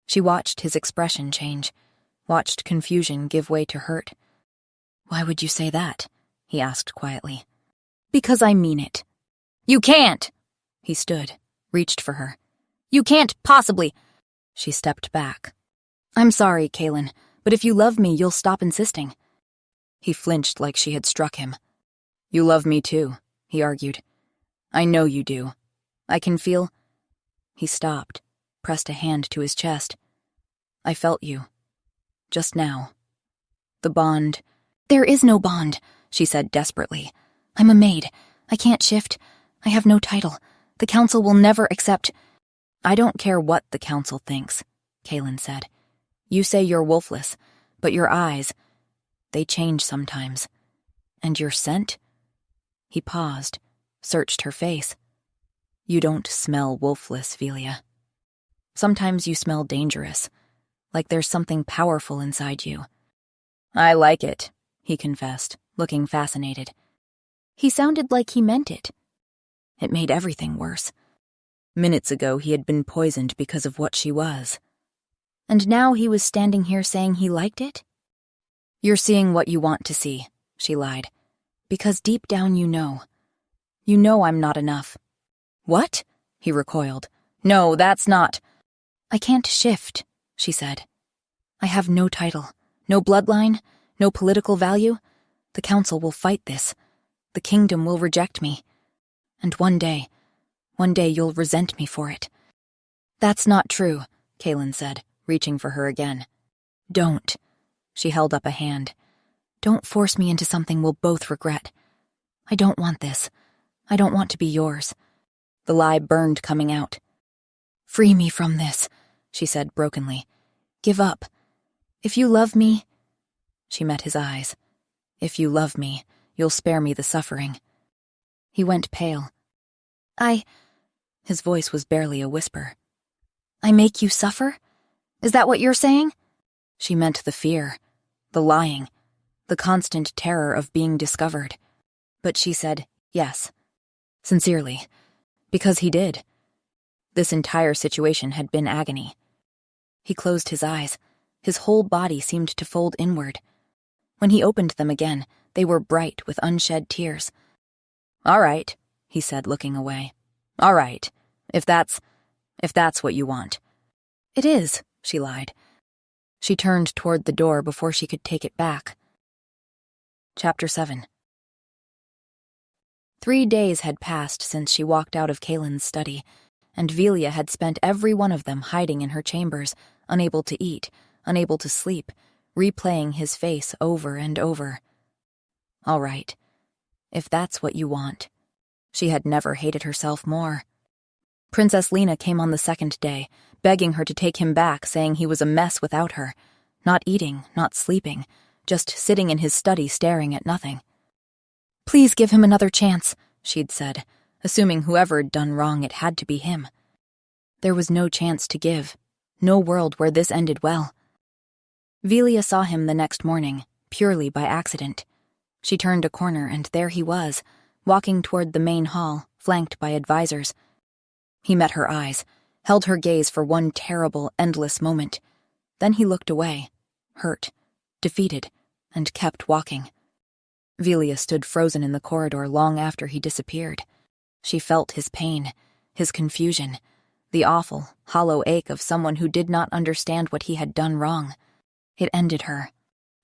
She watched his expression change, watched confusion give way to hurt. Why would you say that? He asked quietly. Because I mean it. You can't! He stood, reached for her. You can't possibly— She stepped back. I'm sorry, Kaelin, but if you love me, you'll stop insisting. He flinched like she had struck him. You love me too, he argued. I know you do. I can feel— He stopped, pressed a hand to his chest. I felt you. Just now. The bond— There is no bond, she said desperately. I'm a maid. I can't shift. I have no title. The council will never accept— I don't care what the council thinks, Kaelin said. You say you're wolfless, but your eyes— They change sometimes. And your scent? He paused, searched her face. You don't smell wolfless, Velia. Sometimes you smell dangerous, like there's something powerful inside you. I like it, he confessed, looking fascinated. He sounded like he meant it. It made everything worse. Minutes ago he had been poisoned because of what she was. And now he was standing here saying he liked it? You're seeing what you want to see, she lied. Because deep down you know. You know I'm not enough. What? He recoiled. No, that's not— I can't shift, she said. I have no title, no bloodline, no political value. The council will fight this. The kingdom will reject me. And one day you'll resent me for it. That's not true, Kaelin said, reaching for her again. Don't. She held up a hand. Don't force me into something we'll both regret. I don't want this. I don't want to be yours. The lie burned coming out. Free me from this, she said brokenly. Give up. If you love me— She met his eyes. If you love me, you'll spare me the suffering. He went pale. His voice was barely a whisper. I make you suffer? Is that what you're saying? She meant the fear, the lying, the constant terror of being discovered. But she said yes, sincerely, because he did. This entire situation had been agony. He closed his eyes. His whole body seemed to fold inward. When he opened them again, they were bright with unshed tears. All right, he said, looking away. All right, if that's what you want. It is, she lied. She turned toward the door before she could take it back. Chapter 7. 3 days had passed since she walked out of Kaelin's study, and Velia had spent every one of them hiding in her chambers, unable to eat, unable to sleep, replaying his face over and over. All right, if that's what you want. She had never hated herself more. Princess Lena came on the second day, begging her to take him back, saying he was a mess without her. Not eating, not sleeping, just sitting in his study staring at nothing. "Please give him another chance," she'd said, assuming whoever'd done wrong it had to be him. There was no chance to give, no world where this ended well. Velia saw him the next morning, purely by accident. She turned a corner and there he was, walking toward the main hall, flanked by advisors. He met her eyes, held her gaze for one terrible, endless moment. Then he looked away, hurt, defeated, and kept walking. Velia stood frozen in the corridor long after he disappeared. She felt his pain, his confusion, the awful, hollow ache of someone who did not understand what he had done wrong. It ended her.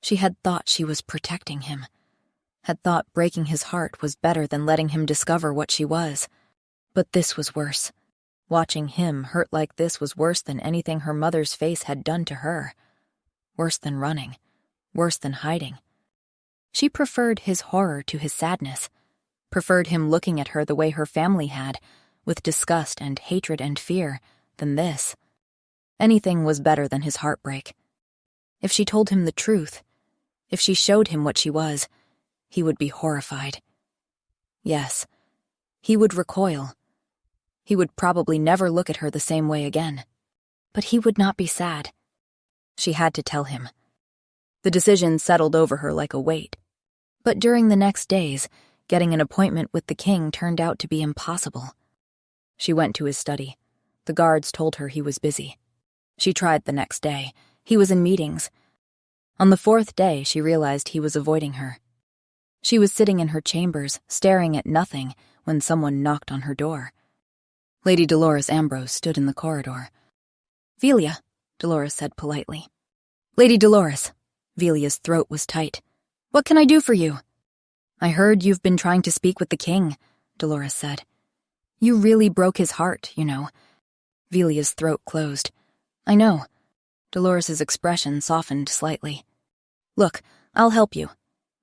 She had thought she was protecting him, had thought breaking his heart was better than letting him discover what she was. But this was worse. Watching him hurt like this was worse than anything her mother's face had done to her. Worse than running, worse than hiding. She preferred his horror to his sadness, preferred him looking at her the way her family had, with disgust and hatred and fear, than this. Anything was better than his heartbreak. If she told him the truth, if she showed him what she was, he would be horrified. Yes, he would recoil. He would probably never look at her the same way again. But he would not be sad. She had to tell him. The decision settled over her like a weight. But during the next days, getting an appointment with the king turned out to be impossible. She went to his study. The guards told her he was busy. She tried the next day. He was in meetings. On the fourth day, she realized he was avoiding her. She was sitting in her chambers, staring at nothing, when someone knocked on her door. Lady Dolores Ambrose stood in the corridor. "Velia," Dolores said politely. "Lady Dolores." Velia's throat was tight. "What can I do for you?" "I heard you've been trying to speak with the king," Dolores said. "You really broke his heart, you know." Velia's throat closed. "I know." Dolores's expression softened slightly. "Look, I'll help you.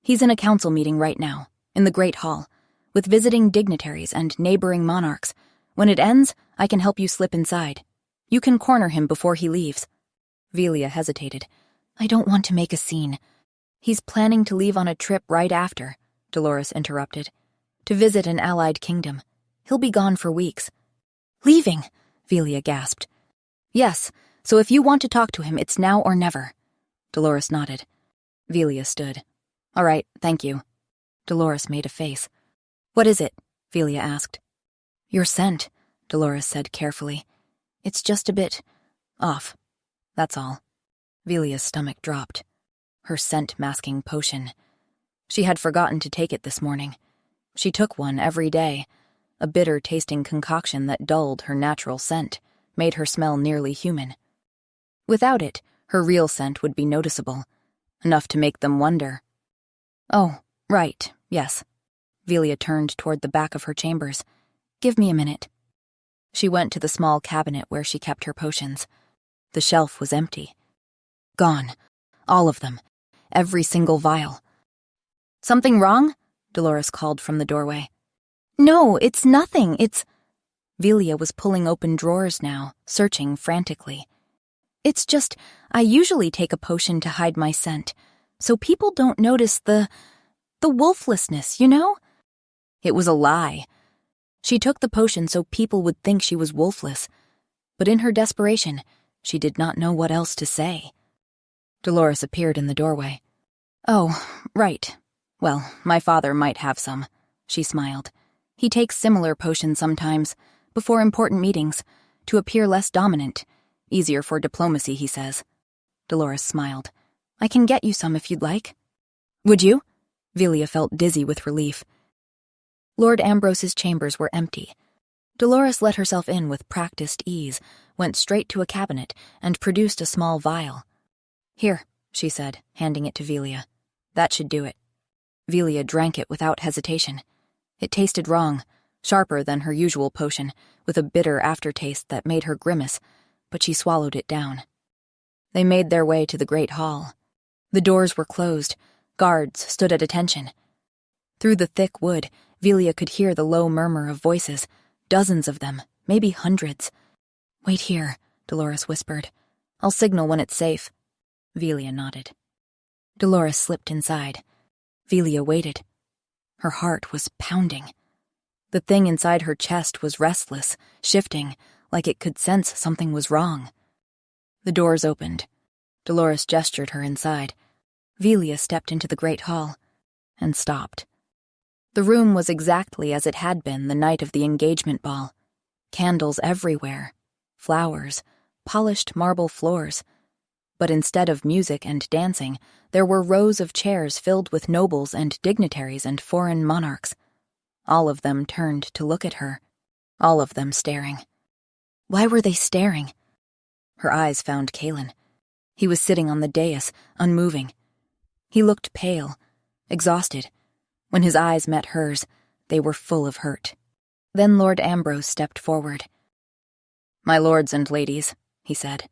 He's in a council meeting right now, in the Great Hall, with visiting dignitaries and neighboring monarchs. When it ends, I can help you slip inside. You can corner him before he leaves." Velia hesitated. "I don't want to make a scene." "He's planning to leave on a trip right after," Dolores interrupted, "to visit an allied kingdom. He'll be gone for weeks." "Leaving?" Velia gasped. "Yes, so if you want to talk to him, it's now or never." Dolores nodded. Velia stood. "All right, thank you." Dolores made a face. "What is it?" Velia asked. "Your scent," Dolores said carefully. "It's just a bit off. That's all." Velia's stomach dropped. Her scent-masking potion. She had forgotten to take it this morning. She took one every day, a bitter-tasting concoction that dulled her natural scent, made her smell nearly human. Without it, her real scent would be noticeable, enough to make them wonder. "Oh, right, yes." Velia turned toward the back of her chambers. "Give me a minute." She went to the small cabinet where she kept her potions. The shelf was empty. Gone. All of them. Every single vial. "Something wrong?" Dolores called from the doorway. "No, it's nothing, it's—" Velia was pulling open drawers now, searching frantically. "It's just, I usually take a potion to hide my scent, so people don't notice the wolflessness, you know?" It was a lie. She took the potion so people would think she was wolfless, but in her desperation, she did not know what else to say. Dolores appeared in the doorway. "Oh, right. Well, my father might have some," she smiled. "He takes similar potions sometimes, before important meetings, to appear less dominant. Easier for diplomacy, he says." Dolores smiled. "I can get you some if you'd like." "Would you?" Velia felt dizzy with relief. Lord Ambrose's chambers were empty. Dolores let herself in with practiced ease, went straight to a cabinet, and produced a small vial. "Here," she said, handing it to Velia. "That should do it." Velia drank it without hesitation. It tasted wrong, sharper than her usual potion, with a bitter aftertaste that made her grimace, but she swallowed it down. They made their way to the great hall. The doors were closed. Guards stood at attention. Through the thick wood, Velia could hear the low murmur of voices, dozens of them, maybe hundreds. "Wait here," Dolores whispered. "I'll signal when it's safe." Velia nodded. Dolores slipped inside. Velia waited. Her heart was pounding. The thing inside her chest was restless, shifting, like it could sense something was wrong. The doors opened. Dolores gestured her inside. Velia stepped into the great hall and stopped. The room was exactly as it had been the night of the engagement ball. Candles everywhere, flowers, polished marble floors. But instead of music and dancing, there were rows of chairs filled with nobles and dignitaries and foreign monarchs. All of them turned to look at her, all of them staring. Why were they staring? Her eyes found Kalen. He was sitting on the dais, unmoving. He looked pale, exhausted. When his eyes met hers, they were full of hurt. Then Lord Ambrose stepped forward. "My lords and ladies," he said.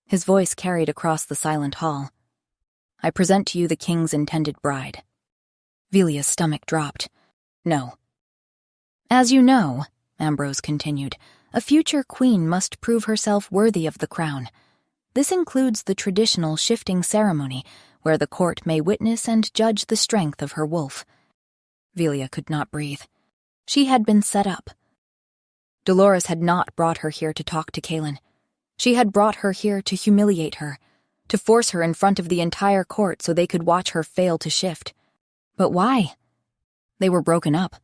His voice carried across the silent hall. "I present to you the king's intended bride." Velia's stomach dropped. "No." "As you know," Ambrose continued, "a future queen must prove herself worthy of the crown. This includes the traditional shifting ceremony, where the court may witness and judge the strength of her wolf." Velia could not breathe. She had been set up. Dolores had not brought her here to talk to Kalen. She had brought her here to humiliate her, to force her in front of the entire court so they could watch her fail to shift. But why? They were broken up.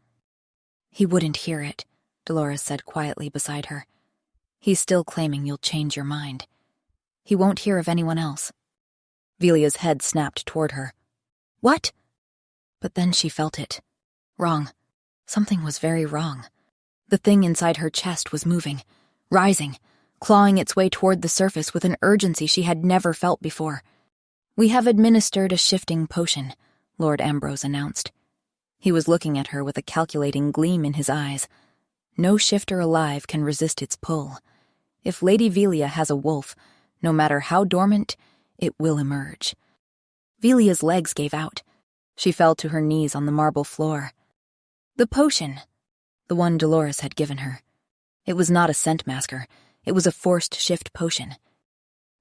"He wouldn't hear it," Dolores said quietly beside her. "He's still claiming you'll change your mind. He won't hear of anyone else." Velia's head snapped toward her. "What?" But then she felt it. Wrong. Something was very wrong. The thing inside her chest was moving, rising, clawing its way toward the surface with an urgency she had never felt before. "We have administered a shifting potion," Lord Ambrose announced. He was looking at her with a calculating gleam in his eyes. No shifter alive can resist its pull. If Lady Velia has a wolf, no matter how dormant, it will emerge. Velia's legs gave out. She fell to her knees on the marble floor. The potion. The one Dolores had given her. It was not a scent masker. It was a forced shift potion.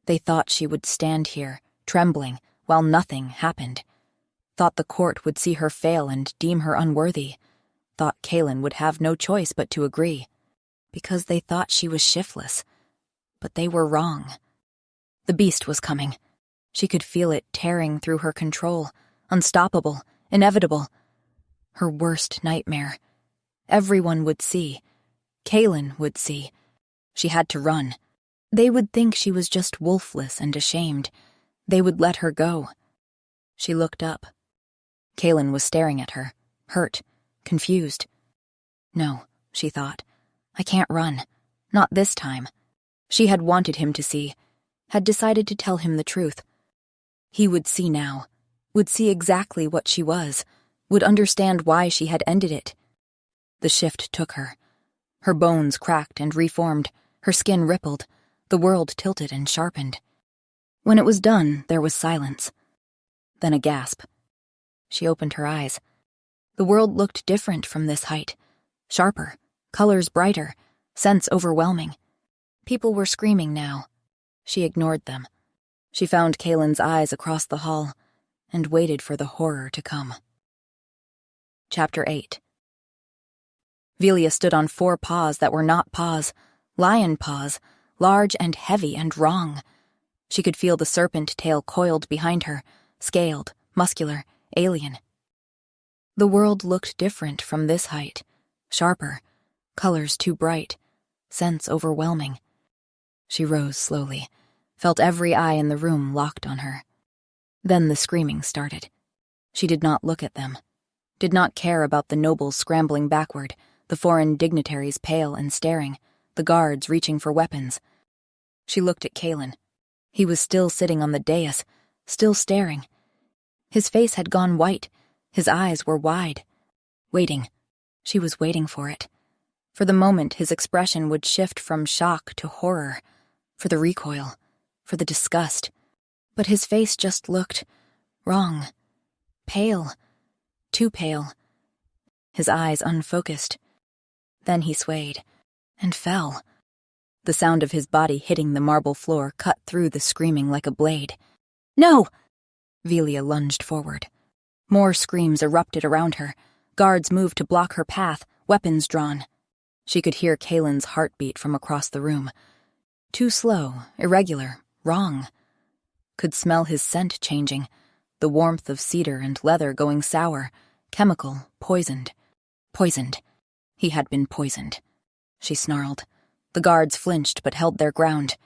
They thought she would stand here, trembling, while nothing happened. Thought the court would see her fail and deem her unworthy. Thought Kalen would have no choice but to agree. Because they thought she was shiftless. But they were wrong. The beast was coming. She could feel it tearing through her control, unstoppable, inevitable. Her worst nightmare. Everyone would see. Kalen would see. She had to run. They would think she was just wolfless and ashamed. They would let her go. She looked up. Kalen was staring at her, hurt, confused. No, she thought. I can't run. Not this time. She had wanted him to see, had decided to tell him the truth. He would see now, would see exactly what she was, would understand why she had ended it. The shift took her. Her bones cracked and reformed, her skin rippled, the world tilted and sharpened. When it was done, there was silence. Then a gasp. She opened her eyes. The world looked different from this height. Sharper, colors brighter, scents overwhelming. People were screaming now. She ignored them. She found Kalen's eyes across the hall and waited for the horror to come. Chapter 8. Velia stood on 4 paws that were not paws, lion paws, large and heavy and wrong. She could feel the serpent tail coiled behind her, scaled, muscular, alien. The world looked different from this height, sharper, colors too bright, scents overwhelming. She rose slowly, felt every eye in the room locked on her. Then the screaming started. She did not look at them, did not care about the nobles scrambling backward, the foreign dignitaries pale and staring, the guards reaching for weapons. She looked at Kalen. He was still sitting on the dais, still staring. His face had gone white, his eyes were wide. Waiting. She was waiting for it. For the moment his expression would shift from shock to horror, for the recoil, for the disgust. But his face just looked wrong. Pale. Too pale. his eyes unfocused. Then he swayed and fell. The sound of his body hitting the marble floor cut through the screaming like a blade. "No!" Velia lunged forward. More screams erupted around her. Guards moved to block her path, weapons drawn. She could hear Kaelin's heartbeat from across the room. Too slow, irregular, wrong. Could smell his scent changing, the warmth of cedar and leather going sour, chemical, poisoned. Poisoned. He had been poisoned. She snarled. The guards flinched but held their ground.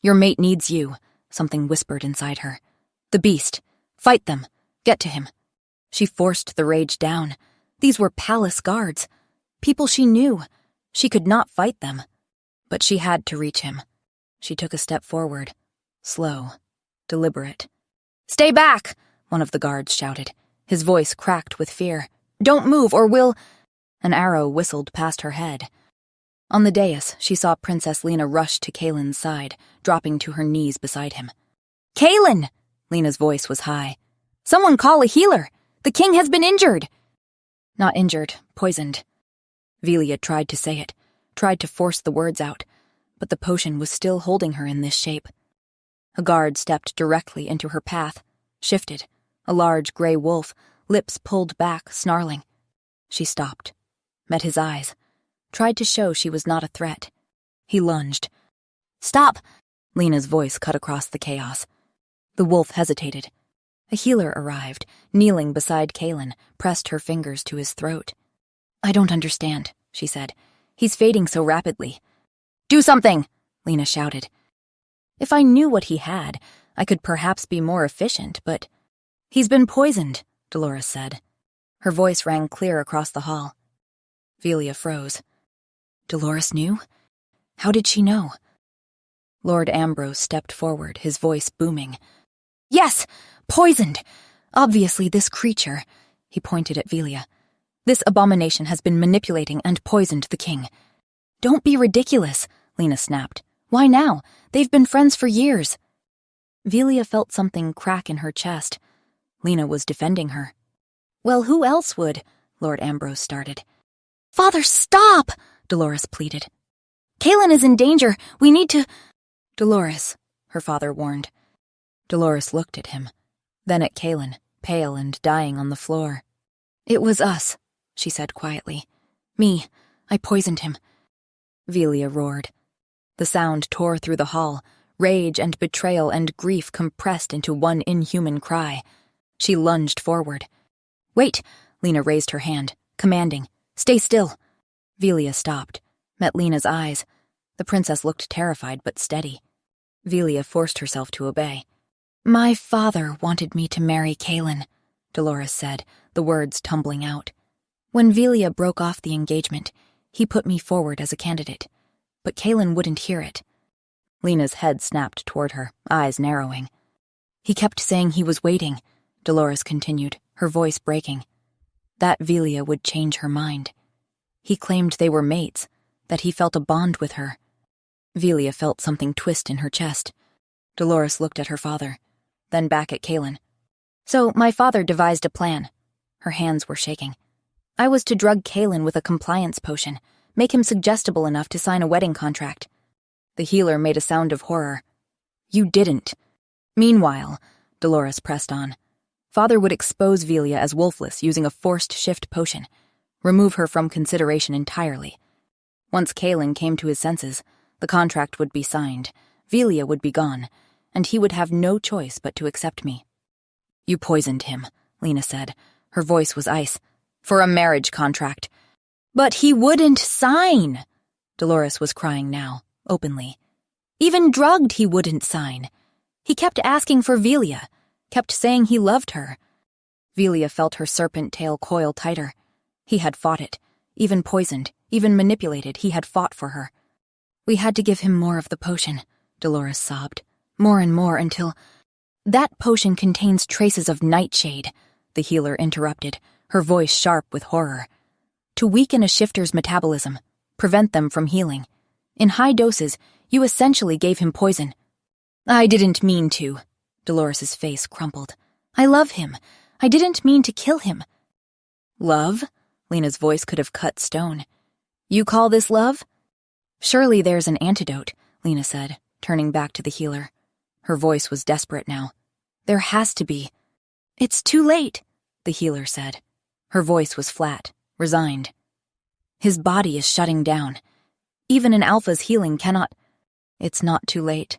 "Your mate needs you," something whispered inside her. "The beast. Fight them. Get to him." She forced the rage down. These were palace guards. People she knew. She could not fight them. But she had to reach him. She took a step forward. Slow. Deliberate. "Stay back!" one of the guards shouted. His voice cracked with fear. "Don't move or we'll—" An arrow whistled past her head. On the dais, she saw Princess Lena rush to Kaelin's side, dropping to her knees beside him. "Kaelin!" Lena's voice was high. "Someone call a healer! The king has been injured!" Not injured, poisoned. Velia tried to say it, tried to force the words out, but the potion was still holding her in this shape. A guard stepped directly into her path, shifted, a large gray wolf, lips pulled back, snarling. She stopped, met his eyes, tried to show she was not a threat. He lunged. "Stop!" Lena's voice cut across the chaos. The wolf hesitated. A healer arrived, kneeling beside Kaelin, pressed her fingers to his throat. "I don't understand," she said. "He's fading so rapidly." "Do something!" Lena shouted. "If I knew what he had, I could perhaps be more efficient, but—" "He's been poisoned," Dolores said. Her voice rang clear across the hall. Velia froze. Dolores knew? How did she know? Lord Ambrose stepped forward, his voice booming. "Yes! Poisoned! Obviously this creature," he pointed at Velia. "This abomination has been manipulating and poisoned the king." "Don't be ridiculous," Lena snapped. "Why now? They've been friends for years." Velia felt something crack in her chest. Lena was defending her. "Well, who else would?" Lord Ambrose started. "Father, stop!" Dolores pleaded. "Kaelin is in danger. We need to—" "Dolores," her father warned. Dolores looked at him, then at Kaelin, pale and dying on the floor. "It was us," she said quietly. "Me. I poisoned him." Velia roared. The sound tore through the hall, rage and betrayal and grief compressed into one inhuman cry. She lunged forward. "Wait!" Lena raised her hand, commanding. "Stay still!" Velia stopped, met Lena's eyes. The princess looked terrified but steady. Velia forced herself to obey. "My father wanted me to marry Kaelin," Dolores said, the words tumbling out. "When Velia broke off the engagement, he put me forward as a candidate. But Kaelin wouldn't hear it." Lena's head snapped toward her, eyes narrowing. "He kept saying he was waiting," Dolores continued, her voice breaking. That Velia would change her mind. He claimed they were mates, that he felt a bond with her. Velia felt something twist in her chest. Dolores looked at her father, then back at Kaelin. "So my father devised a plan." Her hands were shaking. "I was to drug Kaelin with a compliance potion, make him suggestible enough to sign a wedding contract." The healer made a sound of horror. "You didn't." "Meanwhile," Dolores pressed on, "Father would expose Velia as wolfless using a forced shift potion, remove her from consideration entirely. Once Kaelin came to his senses, the contract would be signed, Velia would be gone, and he would have no choice but to accept me." "You poisoned him," Lena said. Her voice was ice. "For a marriage contract." "But he wouldn't sign!" Dolores was crying now, openly. "Even drugged, he wouldn't sign. He kept asking for Velia, kept saying he loved her." Velia felt her serpent tail coil tighter. He had fought it. Even poisoned, even manipulated, he had fought for her. "We had to give him more of the potion," Dolores sobbed. "More and more until—" "That potion contains traces of nightshade," the healer interrupted, her voice sharp with horror. "To weaken a shifter's metabolism, prevent them from healing. In high doses, you essentially gave him poison." "I didn't mean to." Dolores's face crumpled. "I love him. I didn't mean to kill him." "Love?" Lena's voice could have cut stone. You call this love? Surely there's an antidote, Lena said, turning back to the healer. Her voice was desperate now. There has to be. It's too late, the healer said. Her voice was flat, resigned. His body is shutting down. Even an alpha's healing cannot. It's not too late.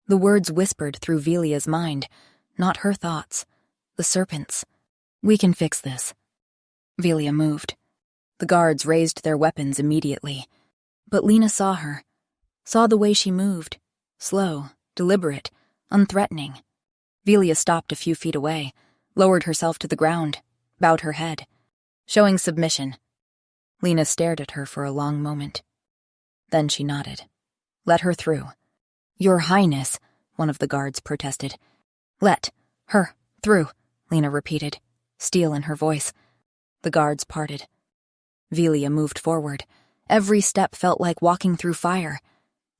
The words whispered through Velia's mind, not her thoughts. The serpent's. We can fix this. Velia moved. The guards raised their weapons immediately. But Lena saw her. Saw the way she moved. Slow, deliberate, unthreatening. Velia stopped a few feet away, lowered herself to the ground, bowed her head, showing submission. Lena stared at her for a long moment. Then she nodded. Let her through. Your Highness, one of the guards protested. Let her through, Lena repeated, steel in her voice. The guards parted. Velia moved forward. Every step felt like walking through fire.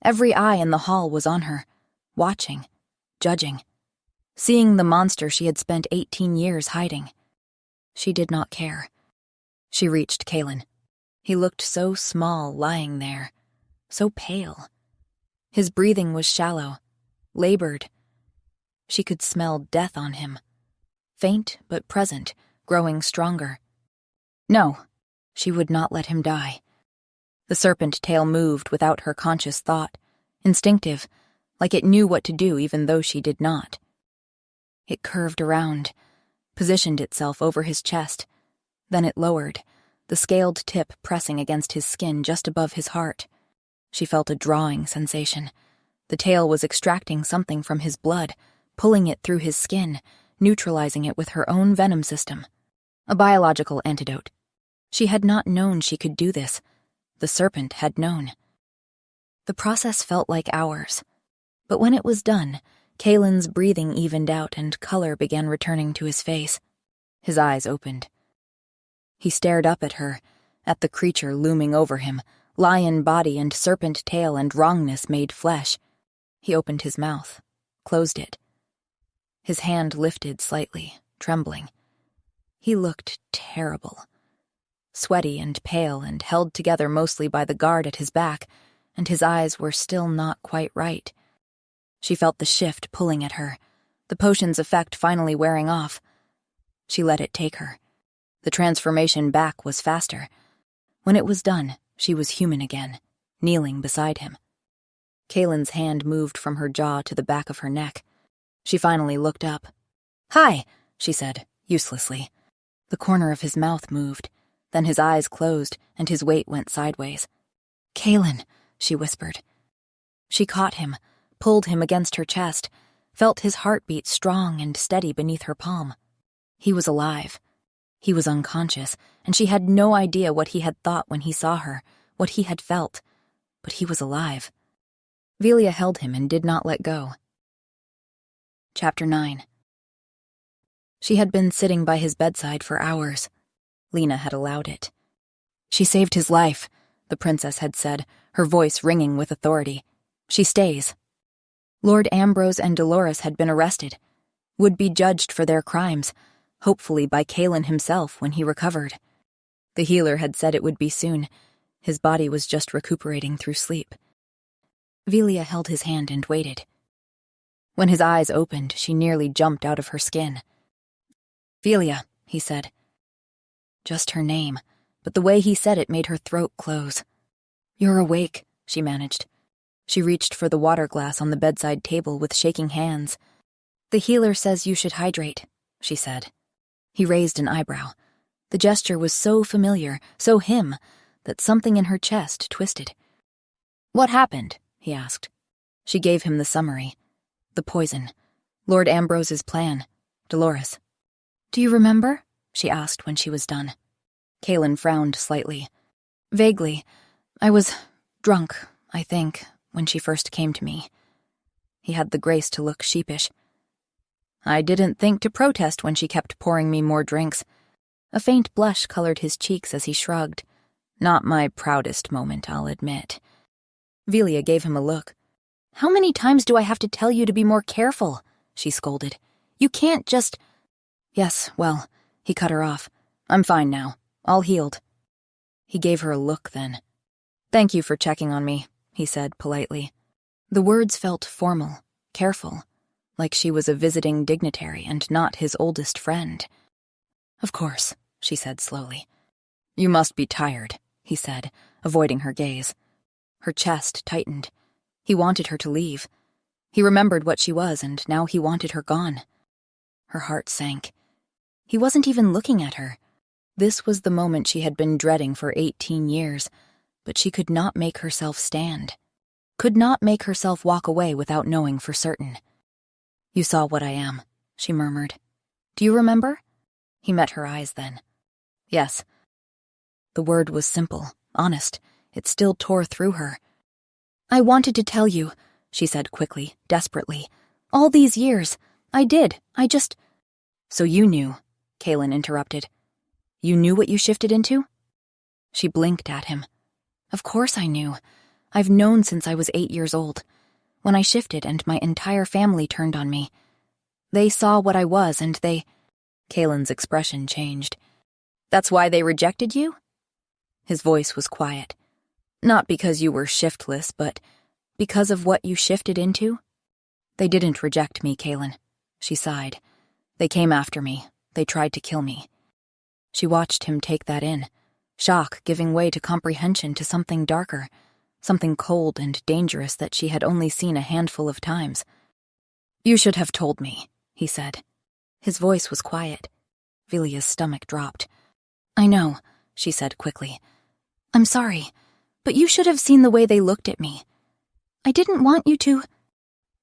Every eye in the hall was on her, watching, judging, seeing the monster she had spent 18 years hiding. She did not care. She reached Kalen. He looked so small lying there, so pale. His breathing was shallow, labored. She could smell death on him. Faint but present, growing stronger. No, she would not let him die. The serpent tail moved without her conscious thought, instinctive, like it knew what to do even though she did not. It curved around, positioned itself over his chest. Then it lowered, the scaled tip pressing against his skin just above his heart. She felt a drawing sensation. The tail was extracting something from his blood, pulling it through his skin, neutralizing it with her own venom system. A biological antidote. She had not known she could do this. The serpent had known. The process felt like hours. But when it was done, Kalen's breathing evened out and color began returning to his face. His eyes opened. He stared up at her, at the creature looming over him, lion body and serpent tail and wrongness made flesh. He opened his mouth, closed it. His hand lifted slightly, trembling. He looked terrible. Sweaty and pale and held together mostly by the guard at his back, and his eyes were still not quite right. She felt the shift pulling at her, the potion's effect finally wearing off. She let it take her. The transformation back was faster. When it was done, she was human again, kneeling beside him. Kalen's hand moved from her jaw to the back of her neck. She finally looked up. Hi, she said, uselessly. The corner of his mouth moved. Then his eyes closed, and his weight went sideways. Kalen, she whispered. She caught him, pulled him against her chest, felt his heartbeat strong and steady beneath her palm. He was alive. He was unconscious, and she had no idea what he had thought when he saw her, what he had felt. But he was alive. Velia held him and did not let go. Chapter 9. She had been sitting by his bedside for hours. Lena had allowed it. She saved his life, the princess had said, her voice ringing with authority. She stays. Lord Ambrose and Dolores had been arrested, would be judged for their crimes, hopefully by Kalen himself when he recovered. The healer had said it would be soon. His body was just recuperating through sleep. Velia held his hand and waited. When his eyes opened, she nearly jumped out of her skin. Velia, he said. Just her name, but the way he said it made her throat close. You're awake, she managed. She reached for the water glass on the bedside table with shaking hands. The healer says you should hydrate, she said. He raised an eyebrow. The gesture was so familiar, so him, that something in her chest twisted. What happened? He asked. She gave him the summary. The poison. Lord Ambrose's plan. Dolores. Do you remember? She asked when she was done. Kalen frowned slightly. Vaguely. I was drunk, I think, when she first came to me. He had the grace to look sheepish. I didn't think to protest when she kept pouring me more drinks. A faint blush colored his cheeks as he shrugged. Not my proudest moment, I'll admit. Velia gave him a look. How many times do I have to tell you to be more careful? She scolded. You can't just... Yes, well, he cut her off. I'm fine now. All healed. He gave her a look then. "Thank you for checking on me," he said politely. The words felt formal, careful, like she was a visiting dignitary and not his oldest friend. "Of course," she said slowly. "You must be tired," he said, avoiding her gaze. Her chest tightened. He wanted her to leave. He remembered what she was, and now he wanted her gone. Her heart sank. He wasn't even looking at her. This was the moment she had been dreading for 18 years, but she could not make herself stand. Could not make herself walk away without knowing for certain. "You saw what I am," she murmured. "Do you remember?" He met her eyes then. "Yes." The word was simple, honest. It still tore through her. "I wanted to tell you," she said quickly, desperately. "All these years. I did. I just—" "So you knew," Kaylin interrupted. "You knew what you shifted into?" She blinked at him. "Of course I knew. I've known since I was 8 years old. When I shifted and my entire family turned on me. They saw what I was and they—" Kaylin's expression changed. "That's why they rejected you?" His voice was quiet. "Not because you were shiftless, but because of what you shifted into?" "They didn't reject me, Kaylin," she sighed. "They came after me. They tried to kill me." She watched him take that in, shock giving way to comprehension to something darker, something cold and dangerous that she had only seen a handful of times. "You should have told me," he said. His voice was quiet. Velia's stomach dropped. "I know," she said quickly. "I'm sorry, but you should have seen the way they looked at me. I didn't want you to—"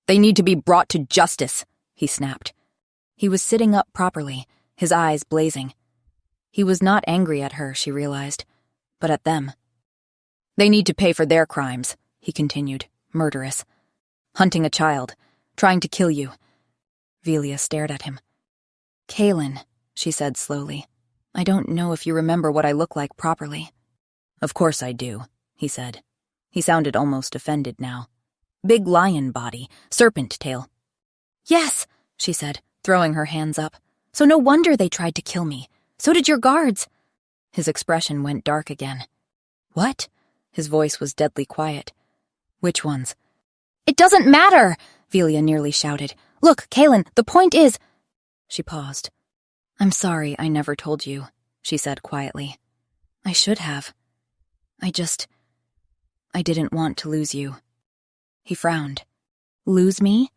"They need to be brought to justice," he snapped. He was sitting up properly, his eyes blazing. He was not angry at her, she realized, but at them. "They need to pay for their crimes," he continued, murderous. "Hunting a child, trying to kill you." Velia stared at him. "Kaylin," she said slowly, "I don't know if you remember what I look like properly." "Of course I do," he said. He sounded almost offended now. "Big lion body, serpent tail." "Yes," she said, throwing her hands up. "So no wonder they tried to kill me. So did your guards." His expression went dark again. "What?" His voice was deadly quiet. "Which ones?" "It doesn't matter!" Velia nearly shouted. "Look, Kaylin, the point is—" She paused. "I'm sorry I never told you," she said quietly. "I should have. I didn't want to lose you." He frowned. "Lose me?"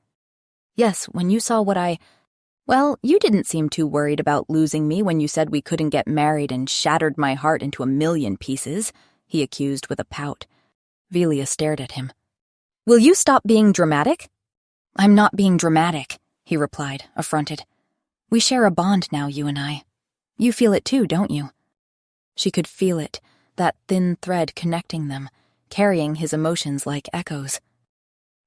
"Yes, when you saw what I— Well, you didn't seem too worried about losing me when you said we couldn't get married and shattered my heart into 1,000,000 pieces," he accused with a pout. Velia stared at him. "Will you stop being dramatic?" "I'm not being dramatic," he replied, affronted. "We share a bond now, you and I. You feel it too, don't you?" She could feel it, that thin thread connecting them, carrying his emotions like echoes.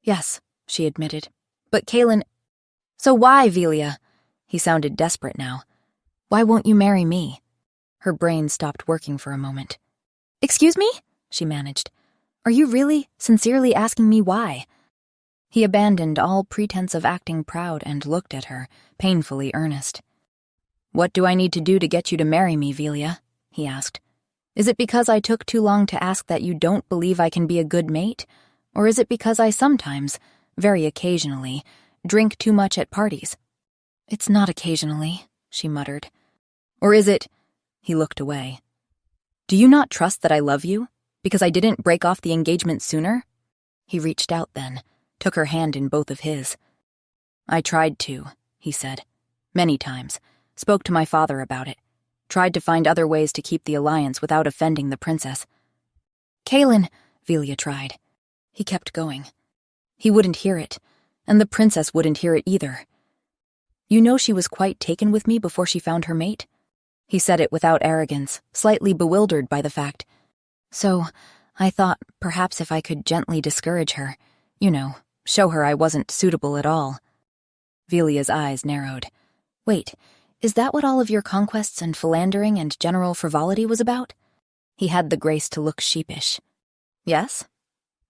"Yes," she admitted. "But Kaylin—" "So why, Velia?" He sounded desperate now. "Why won't you marry me?" Her brain stopped working for a moment. "Excuse me?" she managed. "Are you really, sincerely asking me why?" He abandoned all pretense of acting proud and looked at her, painfully earnest. "What do I need to do to get you to marry me, Velia?" he asked. "Is it because I took too long to ask that you don't believe I can be a good mate? Or is it because I sometimes, very occasionally, drink too much at parties?" "It's not occasionally," she muttered. "Or is it—" He looked away. "Do you not trust that I love you? Because I didn't break off the engagement sooner?" He reached out then, took her hand in both of his. "I tried to," he said. "Many times. Spoke to my father about it. Tried to find other ways to keep the alliance without offending the princess." "Kaylin," Velia tried. He kept going. He wouldn't hear it, and the princess wouldn't hear it either. "You know she was quite taken with me before she found her mate?" He said it without arrogance, slightly bewildered by the fact. "So, I thought perhaps if I could gently discourage her, show her I wasn't suitable at all." Velia's eyes narrowed. "Wait, is that what all of your conquests and philandering and general frivolity was about?" He had the grace to look sheepish. "Yes?"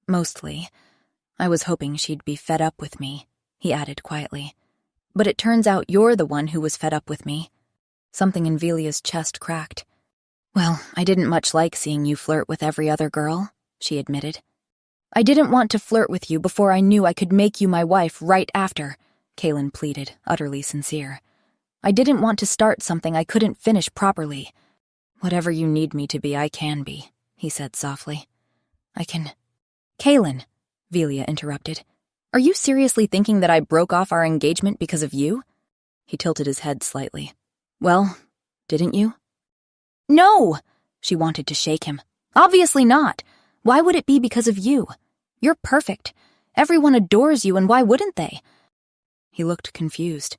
"Mostly. I was hoping she'd be fed up with me," he added quietly. "But it turns out you're the one who was fed up with me." Something in Velia's chest cracked. Well, I didn't much like seeing you flirt with every other girl, she admitted. I didn't want to flirt with you before I knew I could make you my wife right after, Kaylin pleaded, utterly sincere. I didn't want to start something I couldn't finish properly. Whatever you need me to be, I can be, he said softly. I can... Kaylin, Velia interrupted. Are you seriously thinking that I broke off our engagement because of you? He tilted his head slightly. Well, didn't you? No! She wanted to shake him. Obviously not. Why would it be because of you? You're perfect. Everyone adores you, and why wouldn't they? He looked confused.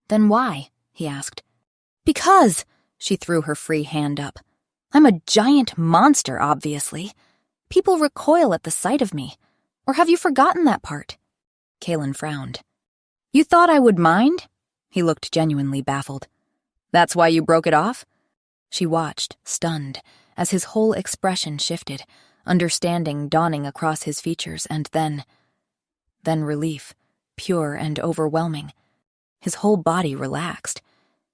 Then why? He asked. Because, she threw her free hand up. I'm a giant monster, obviously. People recoil at the sight of me. Or have you forgotten that part? Kaylin frowned. You thought I would mind? He looked genuinely baffled. That's why you broke it off? She watched, stunned, as his whole expression shifted, understanding dawning across his features, and then relief, pure and overwhelming. His whole body relaxed.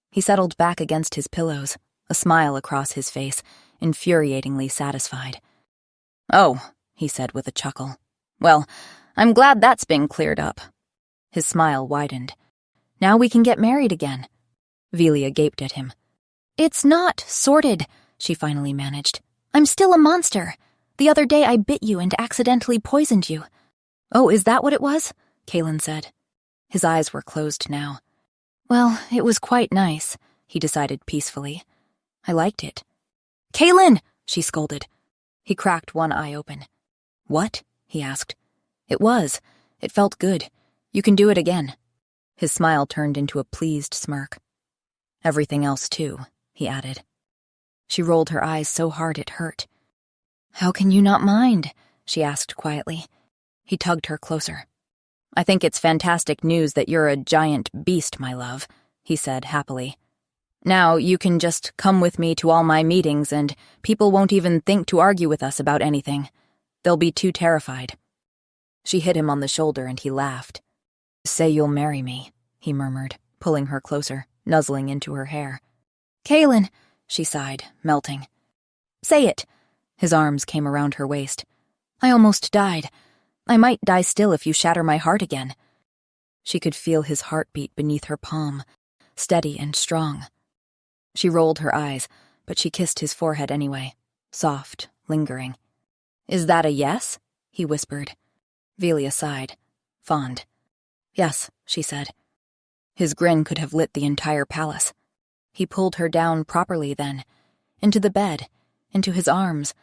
He settled back against his pillows, a smile across his face, infuriatingly satisfied. Oh, he said with a chuckle. Well, I'm glad that's been cleared up. His smile widened. Now we can get married again. Velia gaped at him. It's not sorted, she finally managed. I'm still a monster. The other day I bit you and accidentally poisoned you. Oh, is that what it was? Kaylin said. His eyes were closed now. Well, it was quite nice, he decided peacefully. I liked it. Kaylin, she scolded. He cracked one eye open. What? He asked. It was. It felt good. You can do it again. His smile turned into a pleased smirk. Everything else, too, he added. She rolled her eyes so hard it hurt. How can you not mind? She asked quietly. He tugged her closer. I think it's fantastic news that you're a giant beast, my love, he said happily. Now you can just come with me to all my meetings and people won't even think to argue with us about anything. They'll be too terrified. She hit him on the shoulder and he laughed. Say you'll marry me, he murmured, pulling her closer, nuzzling into her hair. Kaylin, she sighed, melting. Say it. His arms came around her waist. I almost died. I might die still if you shatter my heart again. She could feel his heartbeat beneath her palm, steady and strong. She rolled her eyes, but she kissed his forehead anyway, soft, lingering. Is that a yes? He whispered. Velia sighed, fond. Yes, she said. His grin could have lit the entire palace. He pulled her down properly then, into the bed, into his arms,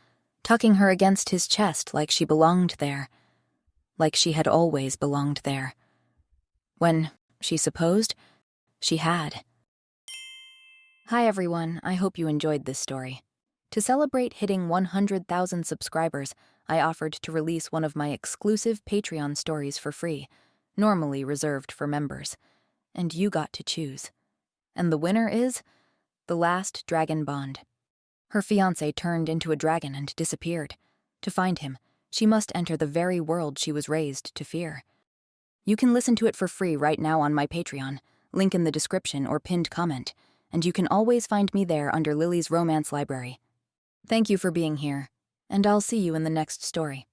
tucking her against his chest like she belonged there, like she had always belonged there. When, she supposed, she had. Hi everyone, I hope you enjoyed this story. To celebrate hitting 100,000 subscribers, I offered to release one of my exclusive Patreon stories for free, normally reserved for members. And you got to choose. And the winner is The Last Dragon Bond. Her fiancé turned into a dragon and disappeared. To find him, she must enter the very world she was raised to fear. You can listen to it for free right now on my Patreon, link in the description or pinned comment, and you can always find me there under Lily's Romance Library. Thank you for being here, and I'll see you in the next story.